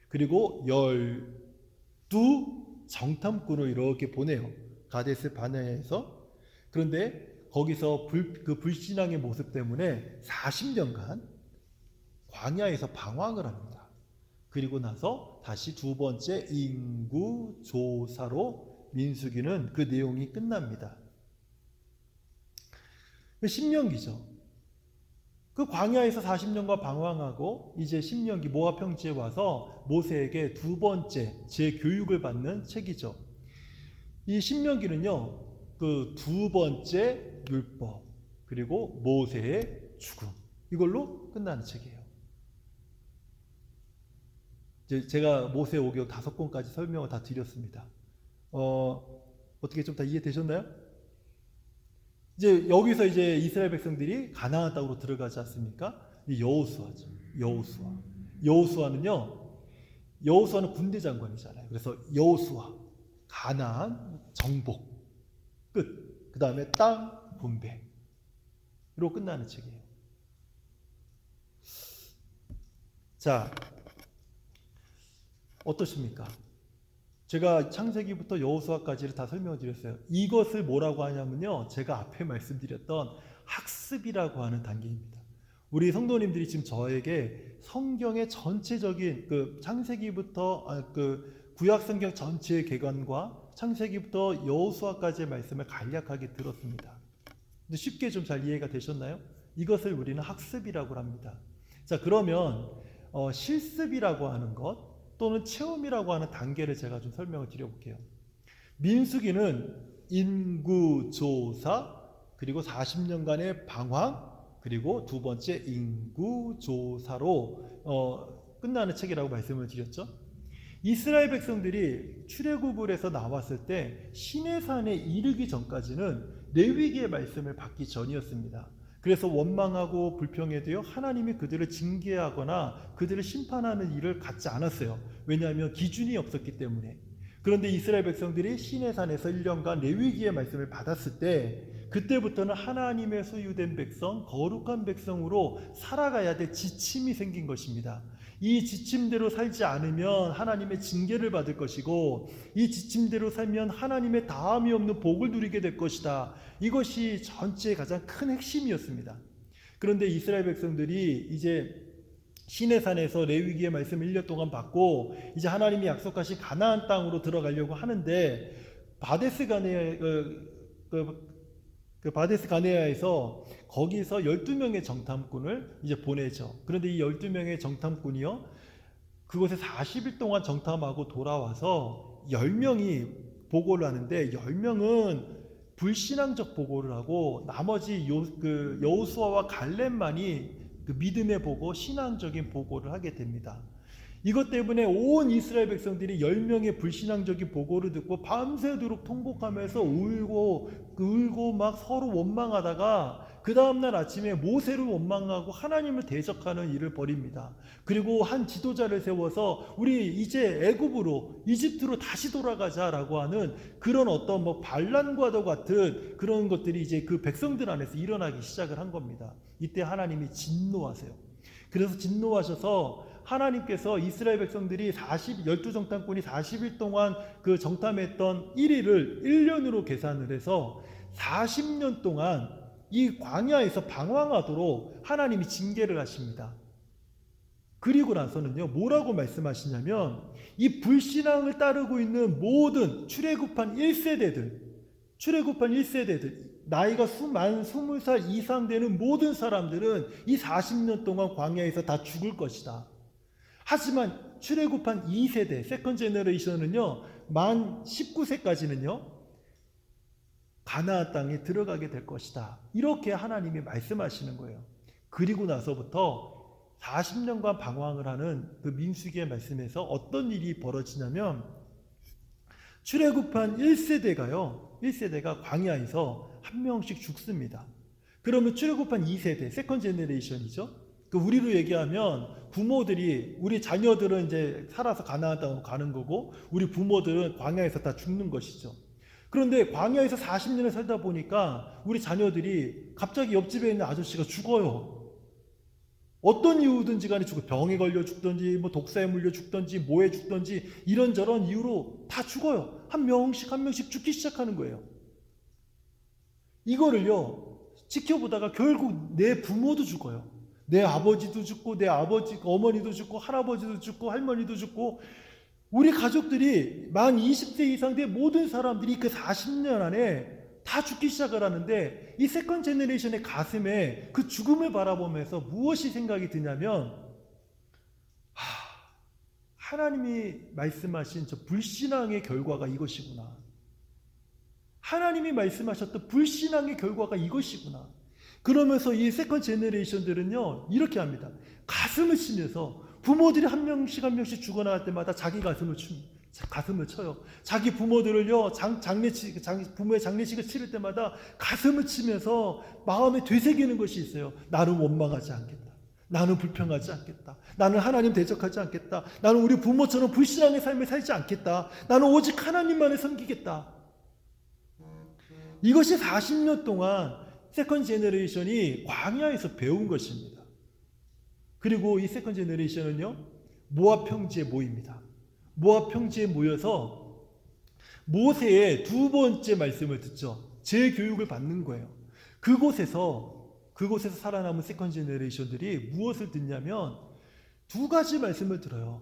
그리고 12 정탐꾼을 이렇게 보내요. 가데스 바네아에서. 그런데 거기서 그 불신앙의 모습 때문에 40년간 광야에서 방황을 합니다. 그리고 나서 다시 2번째 인구조사로 민수기는 그 내용이 끝납니다. 신명기죠. 그 광야에서 40년간 방황하고 이제 신명기 모압 평지에 와서 모세에게 두 번째 재교육을 받는 책이죠. 이 신명기는요, 그 두 번째 율법 그리고 모세의 죽음, 이걸로 끝나는 책이에요. 이제 제가 모세 오경 5권까지 설명을 다 드렸습니다. 어떻게 좀 다 이해되셨나요? 이제 여기서 이제 이스라엘 백성들이 가나안 땅으로 들어가지 않습니까? 여호수아죠. 여호수아는 군대 장관이잖아요. 그래서 여호수아, 가나안 정복 끝. 그 다음에 땅 분배로 끝나는 책이에요. 자, 어떻습니까? 제가 창세기부터 여호수아까지를 다 설명을 드렸어요. 이것을 뭐라고 하냐면요, 제가 앞에 말씀드렸던 학습이라고 하는 단계입니다. 우리 성도님들이 지금 저에게 성경의 전체적인 그 창세기부터 그 구약 성경 전체의 개관과 창세기부터 여호수아까지의 말씀을 간략하게 들었습니다. 근데 쉽게 좀 잘 이해가 되셨나요? 이것을 우리는 학습이라고 합니다. 자, 그러면 실습이라고 하는 것 또는 체험이라고 하는 단계를 제가 좀 설명을 드려볼게요. 민수기는 인구조사, 그리고 40년간의 방황, 그리고 두 번째 인구조사로 끝나는 책이라고 말씀을 드렸죠. 이스라엘 백성들이 출애굽을 해서 나왔을 때 시내산에 이르기 전까지는 레위기의 말씀을 받기 전이었습니다. 그래서 원망하고 불평해도요, 하나님이 그들을 징계하거나 그들을 심판하는 일을 갖지 않았어요. 왜냐하면 기준이 없었기 때문에. 그런데 이스라엘 백성들이 시내산에서 1년간 레위기의 말씀을 받았을 때 그때부터는 하나님의 소유된 백성, 거룩한 백성으로 살아가야 될 지침이 생긴 것입니다. 이 지침대로 살지 않으면 하나님의 징계를 받을 것이고, 이 지침대로 살면 하나님의 다함이 없는 복을 누리게 될 것이다. 이것이 전체의 가장 큰 핵심이었습니다. 그런데 이스라엘 백성들이 이제 시내산에서 레위기의 말씀을 1년 동안 받고 이제 하나님이 약속하신 가나안 땅으로 들어가려고 하는데 바데스 가네아에서 거기서 12명의 정탐꾼을 이제 보내죠. 그런데 이 12명의 정탐꾼이요, 그곳에 40일 동안 정탐하고 돌아와서 10명이 보고를 하는데 10명은 불신앙적 보고를 하고 나머지 여호수아와 갈렙만이 그 믿음의 보고, 신앙적인 보고를 하게 됩니다. 이것 때문에 온 이스라엘 백성들이 10명의 불신앙적인 보고를 듣고 밤새도록 통곡하면서 울고 막 서로 원망하다가 그 다음날 아침에 모세를 원망하고 하나님을 대적하는 일을 벌입니다. 그리고 한 지도자를 세워서 우리 이제 애굽으로, 이집트로 다시 돌아가자라고 하는 그런 어떤 반란과도 같은 그런 것들이 이제 그 백성들 안에서 일어나기 시작을 한 겁니다. 이때 하나님이 진노하세요. 그래서 진노하셔서 하나님께서 이스라엘 백성들이 12정탐꾼이 40일 동안 그 정탐했던 1일을 1년으로 계산을 해서 40년 동안 이 광야에서 방황하도록 하나님이 징계를 하십니다. 그리고 나서는요, 뭐라고 말씀하시냐면 이 불신앙을 따르고 있는 모든 출애굽한 1세대들, 나이가 만 20살 이상 되는 모든 사람들은 이 40년 동안 광야에서 다 죽을 것이다. 하지만 출애굽한 2세대, 세컨 제너레이션은요, 만 19세까지는요, 가나안 땅에 들어가게 될 것이다. 이렇게 하나님이 말씀하시는 거예요. 그리고 나서부터 40년간 방황을 하는 그 민수기의 말씀에서 어떤 일이 벌어지냐면 출애굽한 1세대가 광야에서 한 명씩 죽습니다. 그러면 출애굽한 2세대, 세컨 제너레이션이죠. 그 우리로 얘기하면 부모들이, 우리 자녀들은 이제 살아서 가나안 땅으로 가는 거고 우리 부모들은 광야에서 다 죽는 것이죠. 그런데 광야에서 40년을 살다 보니까 우리 자녀들이 갑자기 옆집에 있는 아저씨가 죽어요. 어떤 이유든지 간에 죽어요. 병에 걸려 죽든지 독사에 물려 죽든지 뭐에 죽든지 이런저런 이유로 다 죽어요. 한 명씩 죽기 시작하는 거예요. 이거를요, 지켜보다가 결국 내 부모도 죽어요. 내 아버지도 죽고 내 어머니도 죽고 할아버지도 죽고 할머니도 죽고 우리 가족들이 만 20세 이상 된 모든 사람들이 그 40년 안에 다 죽기 시작을 하는데 이 세컨 제너레이션의 가슴에 그 죽음을 바라보면서 무엇이 생각이 드냐면 하나님이 말씀하신 저 불신앙의 결과가 이것이구나. 하나님이 말씀하셨던 불신앙의 결과가 이것이구나. 그러면서 이 세컨 제너레이션들은요 이렇게 합니다. 가슴을 치면서 부모들이 한 명씩 한 명씩 죽어나갈 때마다 자기 가슴을 쳐요. 자기 부모들을요 부모의 장례식을 치를 때마다 가슴을 치면서 마음에 되새기는 것이 있어요. 나는 원망하지 않겠다. 나는 불평하지 않겠다. 나는 하나님 대적하지 않겠다. 나는 우리 부모처럼 불신앙의 삶을 살지 않겠다. 나는 오직 하나님만을 섬기겠다. 이것이 40년 동안 세컨 제너레이션이 광야에서 배운 것입니다. 그리고 이 세컨 제너레이션은요 모압 평지에 모입니다. 모압 평지에 모여서 모세의 두 번째 말씀을 듣죠. 재교육을 받는 거예요. 그곳에서 살아남은 세컨 제너레이션들이 무엇을 듣냐면 두 가지 말씀을 들어요.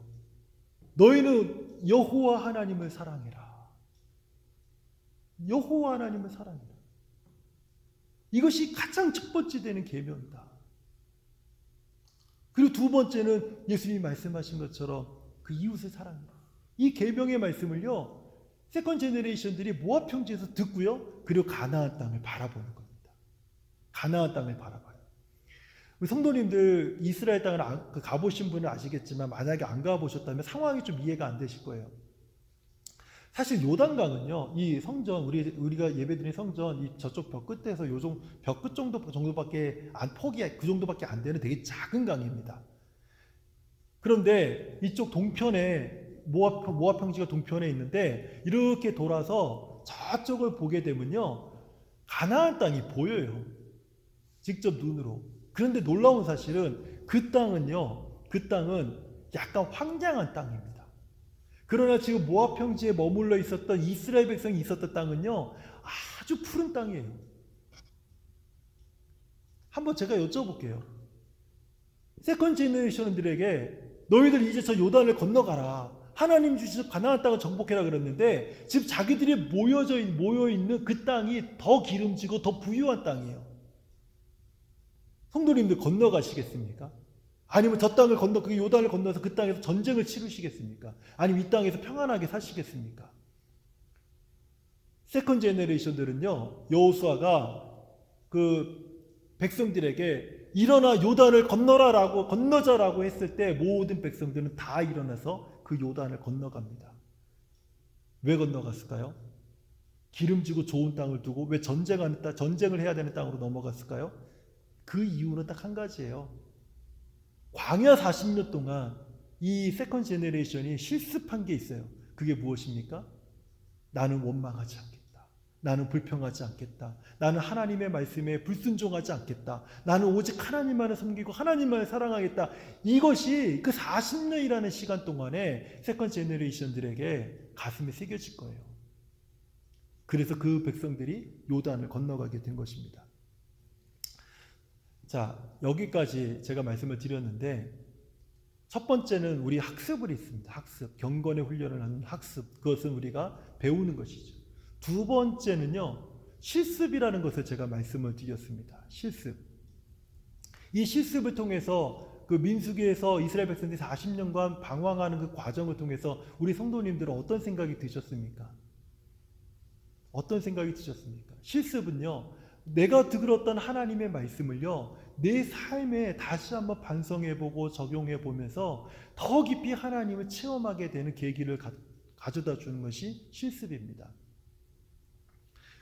너희는 여호와 하나님을 사랑해라. 여호와 하나님을 사랑해라. 이것이 가장 첫 번째 되는 계명이다. 그리고 두 번째는 예수님이 말씀하신 것처럼 그 이웃을 사랑해라. 이 계명의 말씀을요 세컨 제너레이션들이 모압 평지에서 듣고요 그리고 가나안 땅을 바라보는 겁니다. 가나안 땅을 바라봐요. 우리 성도님들 이스라엘 땅을 가보신 분은 아시겠지만 만약에 안 가보셨다면 상황이 좀 이해가 안 되실 거예요. 사실 요단강은요 이 성전 우리가 예배드린 성전 이 저쪽 벽 끝에서 벽 끝 정도밖에 그 정도밖에 안 되는 되게 작은 강입니다. 그런데 이쪽 동편에 모압 평지가 동편에 있는데 이렇게 돌아서 저쪽을 보게 되면요 가나안 땅이 보여요. 직접 눈으로. 그런데 놀라운 사실은 그 땅은 약간 황량한 땅입니다. 그러나 지금 모압 평지에 머물러 있었던 이스라엘 백성이 있었던 땅은요 아주 푸른 땅이에요. 한번 제가 여쭤볼게요. 세컨 제너레이션들에게 너희들 이제 저 요단을 건너가라. 하나님 주신 가나안 땅을 정복해라 그랬는데 지금 자기들이 모여있는 그 땅이 더 기름지고 더 부유한 땅이에요. 성도님들 건너가시겠습니까? 아니면 저 땅을 그 요단을 건너서 그 땅에서 전쟁을 치르시겠습니까? 아니면 이 땅에서 평안하게 사시겠습니까? 세컨 제너레이션들은요 여호수아가 그 백성들에게 일어나 요단을 건너자라고 했을 때 모든 백성들은 다 일어나서 그 요단을 건너갑니다. 왜 건너갔을까요? 기름지고 좋은 땅을 두고 왜 전쟁을 해야 되는 땅으로 넘어갔을까요? 그 이유는 딱 한 가지예요. 광야 40년 동안 이 세컨 제너레이션이 실습한 게 있어요. 그게 무엇입니까? 나는 원망하지 않겠다. 나는 불평하지 않겠다. 나는 하나님의 말씀에 불순종하지 않겠다. 나는 오직 하나님만을 섬기고 하나님만을 사랑하겠다. 이것이 그 40년이라는 시간 동안에 세컨 제너레이션들에게 가슴에 새겨질 거예요. 그래서 그 백성들이 요단을 건너가게 된 것입니다. 자, 여기까지 제가 말씀을 드렸는데 첫 번째는 우리 학습을 있습니다. 학습, 경건의 훈련을 하는 학습. 그것은 우리가 배우는 것이죠. 두 번째는요. 실습이라는 것을 제가 말씀을 드렸습니다. 실습. 이 실습을 통해서 그 민수기에서 이스라엘 백성들이 40년간 방황하는 그 과정을 통해서 우리 성도님들은 어떤 생각이 드셨습니까? 어떤 생각이 드셨습니까? 실습은요. 내가 들었던 하나님의 말씀을요. 내 삶에 다시 한번 반성해보고 적용해보면서 더 깊이 하나님을 체험하게 되는 계기를 가져다 주는 것이 실습입니다.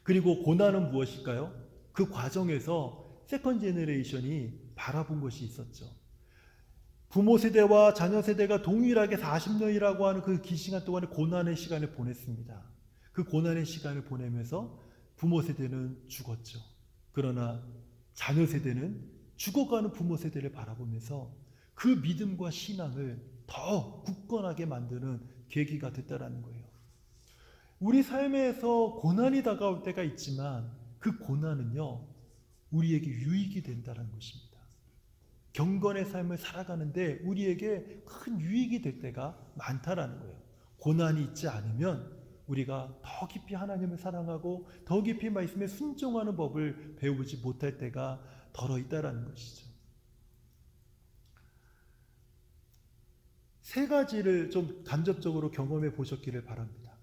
그리고 고난은 무엇일까요? 그 과정에서 세컨 제너레이션이 바라본 것이 있었죠. 부모 세대와 자녀 세대가 동일하게 40년이라고 하는 그 긴 시간 동안에 고난의 시간을 보냈습니다. 그 고난의 시간을 보내면서 부모 세대는 죽었죠. 그러나 자녀 세대는 죽어가는 부모 세대를 바라보면서 그 믿음과 신앙을 더 굳건하게 만드는 계기가 됐다라는 거예요. 우리 삶에서 고난이 다가올 때가 있지만 그 고난은요 우리에게 유익이 된다는 것입니다. 경건의 삶을 살아가는데 우리에게 큰 유익이 될 때가 많다라는 거예요. 고난이 있지 않으면 우리가 더 깊이 하나님을 사랑하고 더 깊이 말씀에 순종하는 법을 배우지 못할 때가 더러 있다라는 것이죠. 세 가지를 좀 간접적으로 경험해 보셨기를 바랍니다.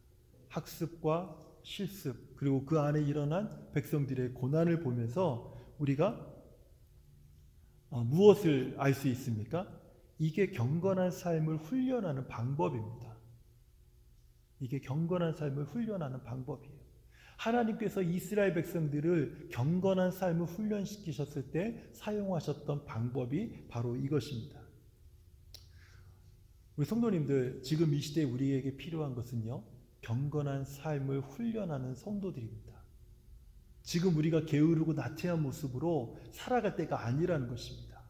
학습과 실습, 그리고 그 안에 일어난 백성들의 고난을 보면서 우리가 무엇을 알 수 있습니까? 이게 경건한 삶을 훈련하는 방법입니다. 이게 경건한 삶을 훈련하는 방법이에요. 하나님께서 이스라엘 백성들을 경건한 삶을 훈련시키셨을 때 사용하셨던 방법이 바로 이것입니다. 우리 성도님들, 지금 이 시대에 우리에게 필요한 것은요, 경건한 삶을 훈련하는 성도들입니다. 지금 우리가 게으르고 나태한 모습으로 살아갈 때가 아니라는 것입니다.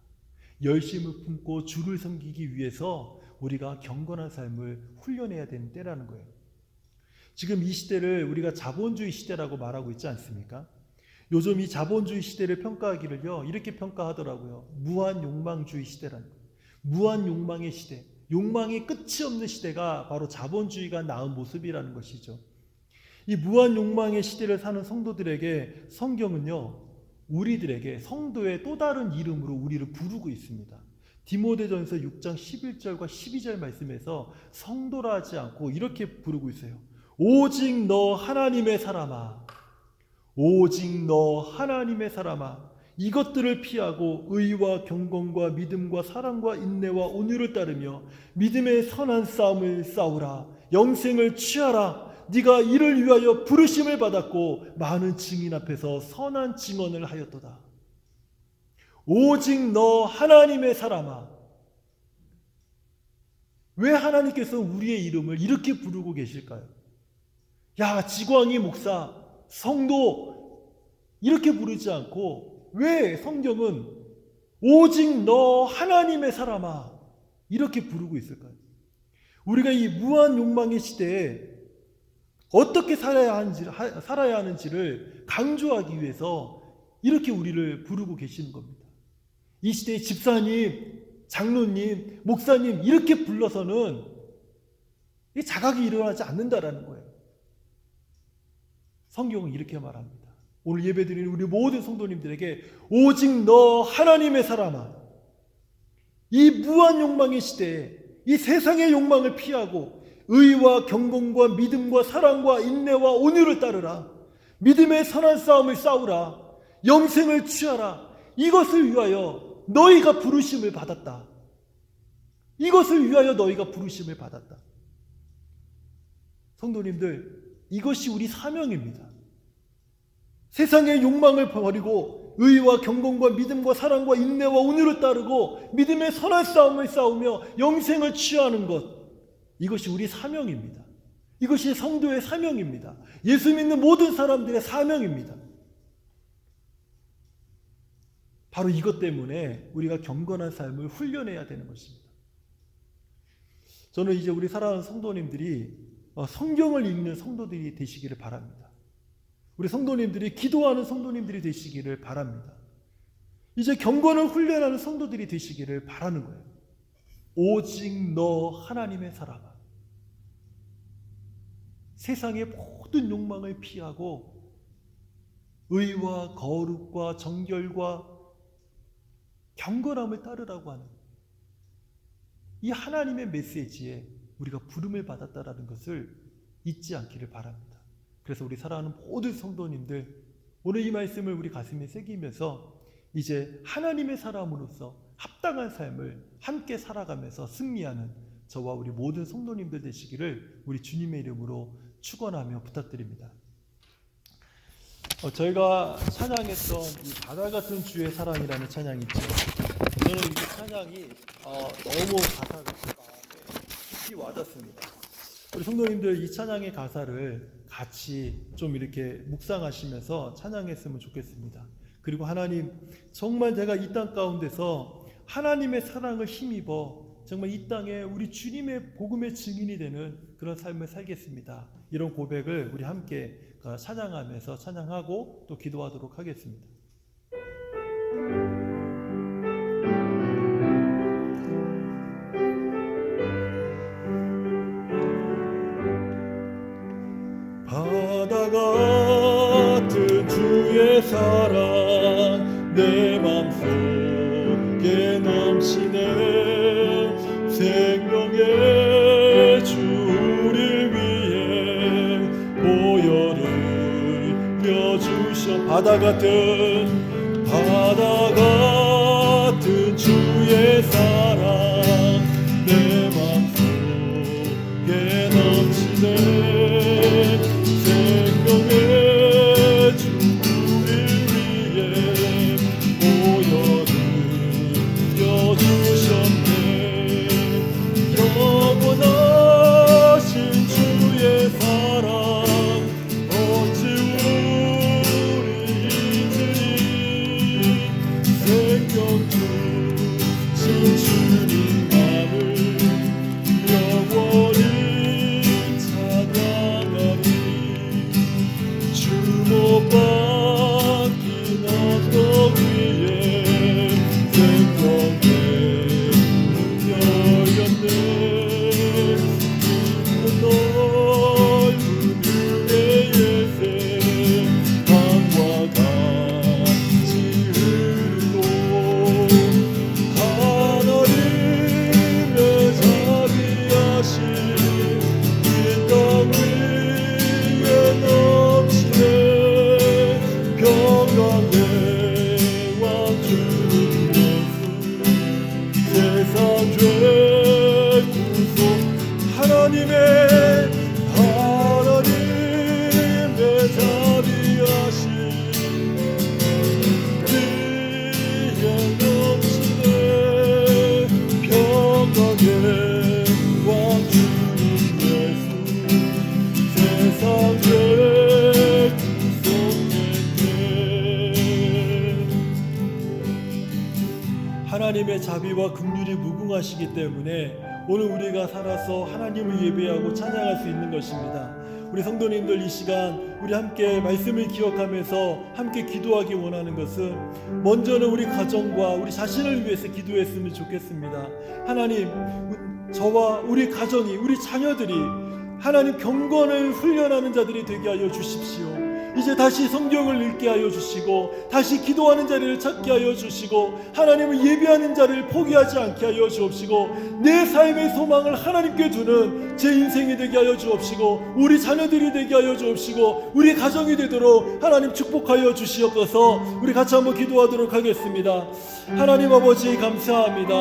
열심을 품고 주를 섬기기 위해서 우리가 경건한 삶을 훈련해야 되는 때라는 거예요. 지금 이 시대를 우리가 자본주의 시대라고 말하고 있지 않습니까? 요즘 이 자본주의 시대를 평가하기를요, 이렇게 평가하더라고요. 무한 욕망주의 시대라는 거예요. 무한 욕망의 시대, 욕망이 끝이 없는 시대가 바로 자본주의가 낳은 모습이라는 것이죠. 이 무한 욕망의 시대를 사는 성도들에게 성경은요, 우리들에게 성도의 또 다른 이름으로 우리를 부르고 있습니다. 디모데전서 6장 11절과 12절 말씀에서 성도라 하지 않고 이렇게 부르고 있어요. 오직 너 하나님의 사람아, 오직 너 하나님의 사람아, 이것들을 피하고 의와 경건과 믿음과 사랑과 인내와 온유를 따르며 믿음의 선한 싸움을 싸우라. 영생을 취하라. 네가 이를 위하여 부르심을 받았고 많은 증인 앞에서 선한 증언을 하였도다. 오직 너 하나님의 사람아. 왜 하나님께서 우리의 이름을 이렇게 부르고 계실까요? 야, 지광이 목사, 성도 이렇게 부르지 않고 왜 성경은 오직 너 하나님의 사람아 이렇게 부르고 있을까요? 우리가 이 무한 욕망의 시대에 어떻게 살아야 하는지를 강조하기 위해서 이렇게 우리를 부르고 계시는 겁니다. 이 시대의 집사님, 장로님, 목사님 이렇게 불러서는 자각이 일어나지 않는다라는 거예요. 성경은 이렇게 말합니다. 오늘 예배드리는 우리 모든 성도님들에게 오직 너 하나님의 사람아, 이 무한 욕망의 시대에 이 세상의 욕망을 피하고 의와 경건과 믿음과 사랑과 인내와 온유를 따르라. 믿음의 선한 싸움을 싸우라. 영생을 취하라. 이것을 위하여 너희가 부르심을 받았다. 이것을 위하여 너희가 부르심을 받았다. 성도님들, 이것이 우리 사명입니다. 세상의 욕망을 버리고 의와 경건과 믿음과 사랑과 인내와 온유를 따르고 믿음의 선한 싸움을 싸우며 영생을 취하는 것, 이것이 우리 사명입니다. 이것이 성도의 사명입니다. 예수 믿는 모든 사람들의 사명입니다. 바로 이것 때문에 우리가 경건한 삶을 훈련해야 되는 것입니다. 저는 이제 우리 사랑하는 성도님들이 성경을 읽는 성도들이 되시기를 바랍니다. 우리 성도님들이 기도하는 성도님들이 되시기를 바랍니다. 이제 경건을 훈련하는 성도들이 되시기를 바라는 거예요. 오직 너 하나님의 사람아. 세상의 모든 욕망을 피하고 의와 거룩과 정결과 경건함을 따르라고 하는 이 하나님의 메시지에 우리가 부름을 받았다라는 것을 잊지 않기를 바랍니다. 그래서 우리 사랑하는 모든 성도님들, 오늘 이 말씀을 우리 가슴에 새기면서 이제 하나님의 사람으로서 합당한 삶을 함께 살아가면서 승리하는 저와 우리 모든 성도님들 되시기를 우리 주님의 이름으로 축원하며 부탁드립니다. 저희가 찬양했던 이 바다 같은 주의 사랑이라는 찬양이 있죠. 저는 이 찬양이 너무 가사가 마음에 깊이 와닿습니다. 우리 성도님들 이 찬양의 가사를 같이 좀 이렇게 묵상하시면서 찬양했으면 좋겠습니다. 그리고 하나님, 정말 제가 이 땅 가운데서 하나님의 사랑을 힘입어 정말 이 땅에 우리 주님의 복음의 증인이 되는 그런 삶을 살겠습니다. 이런 고백을 우리 함께 찬양하면서 찬양하고 또 기도하도록 하겠습니다. 바다 같은 주의 사랑 내 맘속에 넘치네. 생명의 주 우릴 위해 보혈을 흘려주셔. 바다 같은 주의 사랑 내 맘속에 넘치네. 생명의 주 우릴 위해 보혈을 흘려주셨네. 영원하신 주의 사랑 어찌 우리 잊으리. 생명 주신 주님만을 영원히 찬양하리. 주 못 박힌 언덕 위에 생명의 문 열렸네. 깊고 넓은 은혜의 새 강과 같이 흐르고 하나님의 자비하신 이 땅 위에 넘치네. 평강의 왕 주님 예수 세상 죄 구속 하나님의 자비하신 위에 넘치네. 평강의 왕 주님 예수 세상 죄 구속했네. 하나님의 자비와 긍휼이 무궁하시기 때문에 오늘 우리가 살아서 하나님을 예배하고 찬양할 수 있는 것입니다. 우리 성도님들 이 시간 우리 함께 말씀을 기억하면서 함께 기도하기 원하는 것은 먼저는 우리 가정과 우리 자신을 위해서 기도했으면 좋겠습니다. 하나님, 저와 우리 가정이, 우리 자녀들이 하나님 경건을 훈련하는 자들이 되게 하여 주십시오. 이제 다시 성경을 읽게 하여 주시고 다시 기도하는 자리를 찾게 하여 주시고 하나님을 예배하는 자리를 포기하지 않게 하여 주옵시고 내 삶의 소망을 하나님께 두는 제 인생이 되게 하여 주옵시고 우리 자녀들이 되게 하여 주옵시고 우리 가정이 되도록 하나님 축복하여 주시옵소서. 우리 같이 한번 기도하도록 하겠습니다. 하나님 아버지 감사합니다.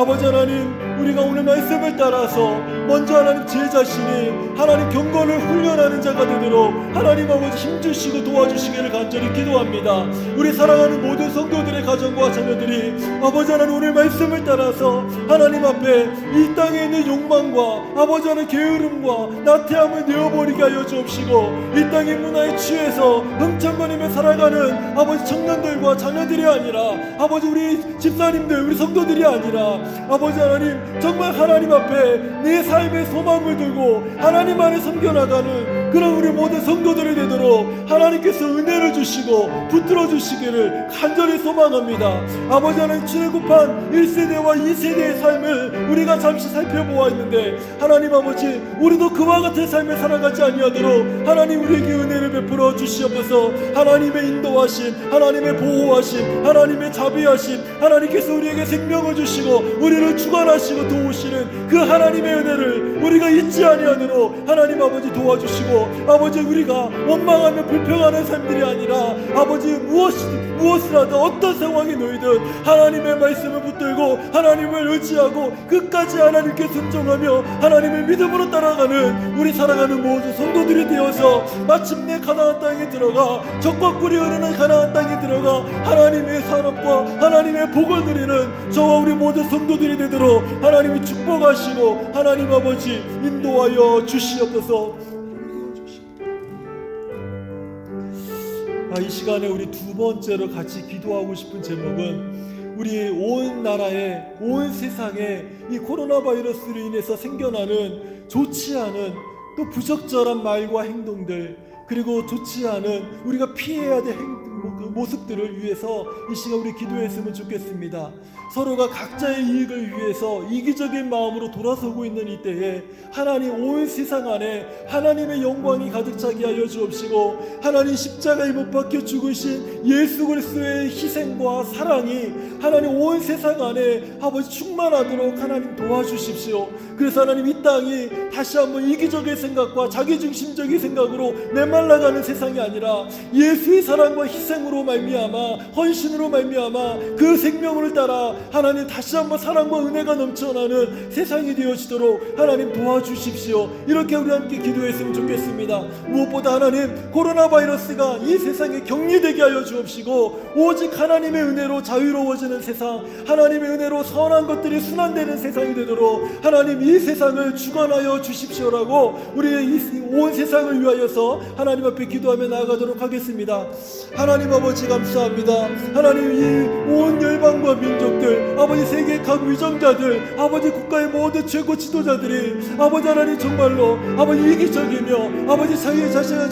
아버지 하나님, 우리가 오늘 말씀을 따라서 먼저 하나님 제 자신이 하나님 경건을 훈련하는 자가 되도록 하나님 아버지 힘주시고 도와주시기를 간절히 기도합니다. 우리 사랑하는 모든 성도들의 가정과 자녀들이 아버지 하나님 오늘 말씀을 따라서 하나님 앞에 이 땅에 있는 욕망과 아버지 하나님 게으름과 나태함을 내어버리게 하여 주옵시고 이 땅의 문화에 취해서 흥청거리며 살아가는 아버지 청년들과 자녀들이 아니라 아버지 우리 집사님들 우리 성도들이 아니라 아버지 하나님 정말 하나님 앞에 내 삶의 소망을 두고 하나님 안에 섬겨나가는 그런 우리 모든 성도들이 되도록 하나님께서 은혜를 주시고 붙들어 주시기를 간절히 소망합니다. 아버지 하나님 출애굽한 1세대와 2세대의 삶을 우리가 잠시 살펴보았는데 하나님 아버지 우리도 그와 같은 삶을 살아가지 아니하도록 하나님 우리에게 은혜를 베풀어 주시옵소서. 하나님의 인도하심, 하나님의 보호하심, 하나님의 자비하심, 하나님께서 우리에게 생명을 주시고 우리를 주관하시고 도우시는 그 하나님의 은혜를 우리가 잊지 아니하도록 하나님 아버지 도와주시고 아버지 우리가 원망하며 불평하는 삶들이 아니라 아버지 무엇을 하든 어떤 상황에 놓이든 하나님의 말씀을 붙들고 하나님을 의지하고 끝까지 하나님께 순종하며 하나님을 믿음으로 따라가는 우리 사랑하는 모든 성도들이 되어서 마침내 가나안 땅에 들어가 적과 꿀이 흐르는 가나안 땅에 들어가 하나님의 산업과 하나님의 복을 누리는 저와 우리 모든 성도들이 되도록 하나님이 축복하시고 하나님 아버지 인도하여 주시옵소서. 이 시간에 우리 두 번째로 같이 기도하고 싶은 제목은 우리 온 나라에 온 세상에 이 코로나 바이러스로 인해서 생겨나는 좋지 않은 또 부적절한 말과 행동들 그리고 좋지 않은 우리가 피해야 될 그 모습들을 위해서 이 시간 우리 기도했으면 좋겠습니다. 서로가 각자의 이익을 위해서 이기적인 마음으로 돌아서고 있는 이때에 하나님 온 세상 안에 하나님의 영광이 가득 차게 하여 주옵시고, 하나님 십자가에 못 박혀 죽으신 예수 그리스도의 희생과 사랑이 하나님 온 세상 안에 아버지 충만하도록 하나님 도와주십시오. 그래서 하나님 이 땅이 다시 한번 이기적인 생각과 자기중심적인 생각으로 메말라가는 세상이 아니라 예수의 사랑과 희생으로 말미암아, 헌신으로 말미암아 그 생명을 따라 하나님 다시 한번 사랑과 은혜가 넘쳐나는 세상이 되어지도록 하나님 도와주십시오. 이렇게 우리 함께 기도했으면 좋겠습니다. 무엇보다 하나님 코로나 바이러스가 이 세상에 격리되게 하여 주옵시고, 오직 하나님의 은혜로 자유로워지는 세상, 하나님의 은혜로 선한 것들이 순환되는 세상이 되도록 하나님 이 세상을 주관하여 주십시오라고 우리의 온 세상을 위하여서 하나님 앞에 기도하며 나아가도록 하겠습니다. 하나님 아버지 감사합니다. 하나님 이 온 열방과 민족들, 아버지 세계 각 위정자들, 아버지 국가의 모든 최고 지도자들이 아버지 하나님 정말로 아버지 이기적이며 아버지 자기 자신의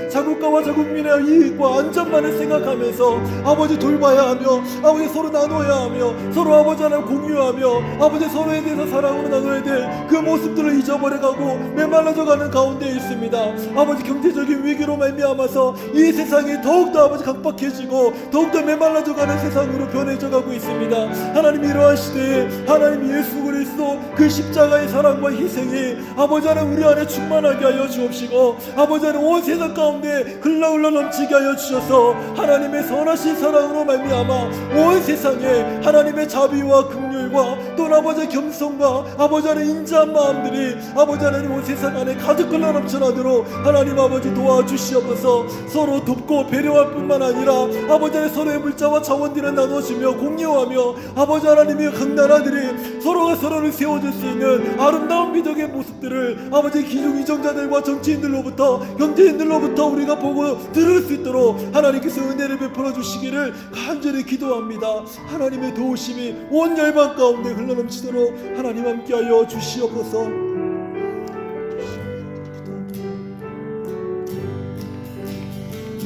자국가와 자국민의 이익과 안전만을 생각하면서 아버지 돌봐야 하며 아버지 서로 나눠야 하며 서로 아버지 하나님 공유하며 아버지 서로에 대해서 사랑으로 나눠야 될 그 모습들을 잊어버려가고 메말라져가는 가운데 있습니다. 아버지 경제적인 위기로 말미암아서 이 세상이 더욱더 아버지 각박해지고 더욱더 메말라져가는 세상으로 변해져가고 있습니다. 하나님 이러한 시대에 하나님 예수 그리스도 그 십자가의 사랑과 희생이 아버지 하나님 우리 안에 충만하게 하여 주옵시고, 아버지 하나님 온 세상 가운데 흘러흘러 넘치게 하여 주셔서 하나님의 선하신 사랑으로 말미암아 온 세상에 하나님의 자비와 긍휼과 또 아버지의 겸손과 아버지 하나님 인자한 마음들이 아버지 하나님 온 세상 안에 가득 흘러 넘쳐나도록 하나님 아버지 도와주시옵소서. 서로 돕고 배려할 뿐만 아니라 아버지 하나님 서로의 물자와 자원들을 나눠주며 공유하며 아버지 하나님의 각 나라들이 서로가 서로를 세워줄 수 있는 아름다운 미덕의 모습들을 아버지 기중 이정자들과 정치인들로부터 경제인들로부터 우리가 보고 들을 수 있도록 하나님께서 은혜를 베풀어 주시기를 간절히 기도합니다. 하나님의 도우심이 온 열방 가운데 흘러넘치도록 하나님 함께하여 주시옵소서.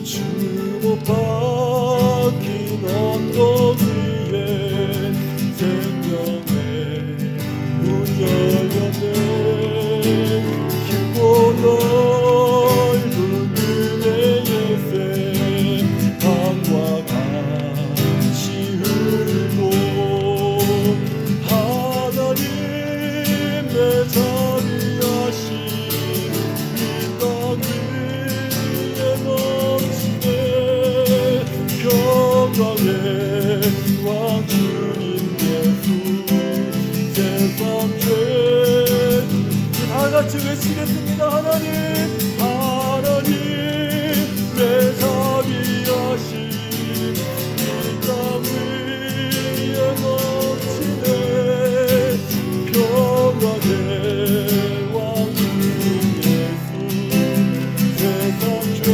주 못 박힌 언덕 위에 생명의 문 열렸네. 깊고 넓은 은혜의 새 강과 같이 흐르고 하나님의 자비하신 이 땅 위에 넘치네. 평강의 왕 주님 예수 세상 죄 다같이 외치겠습니다. 하나님 하나님 내 자비하신 이 땅 위에 넘치네. 평강의 왕 주님 예수 세상 죄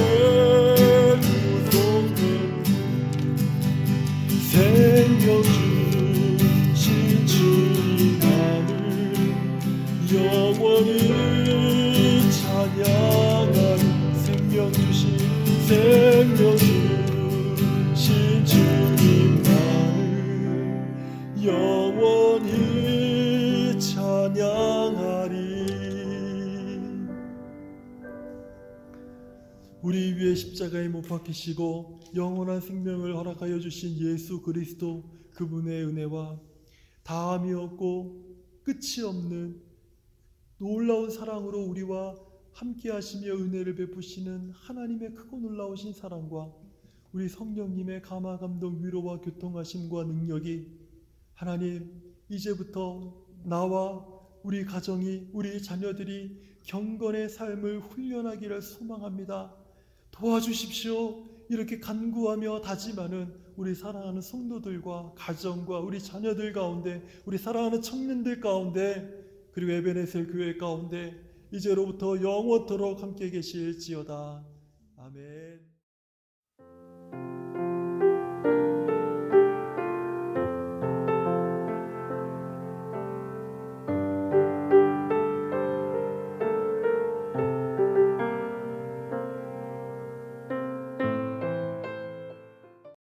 구속된 생명 주신 주님 나를 영원히 찬양하리. 생명 주신 주님 나를 영원히 찬양하리. 우리 위에 십자가에 못 박히시고 영원한 생명을 허락하여 주신 예수 그리스도 그분의 은혜와 다함이 없고 끝이 없는 놀라운 사랑으로 우리와 함께 하시며 은혜를 베푸시는 하나님의 크고 놀라우신 사랑과 우리 성령님의 감화 감동 위로와 교통하심과 능력이 하나님 이제부터 나와 우리 가정이 우리 자녀들이 경건의 삶을 훈련하기를 소망합니다. 도와주십시오. 이렇게 간구하며 다짐하는 우리 사랑하는 성도들과 가정과 우리 자녀들 가운데 우리 사랑하는 청년들 가운데 그리고 에베네셀 교회 가운데 이제로부터 영원토록 함께 계실지어다. 아멘.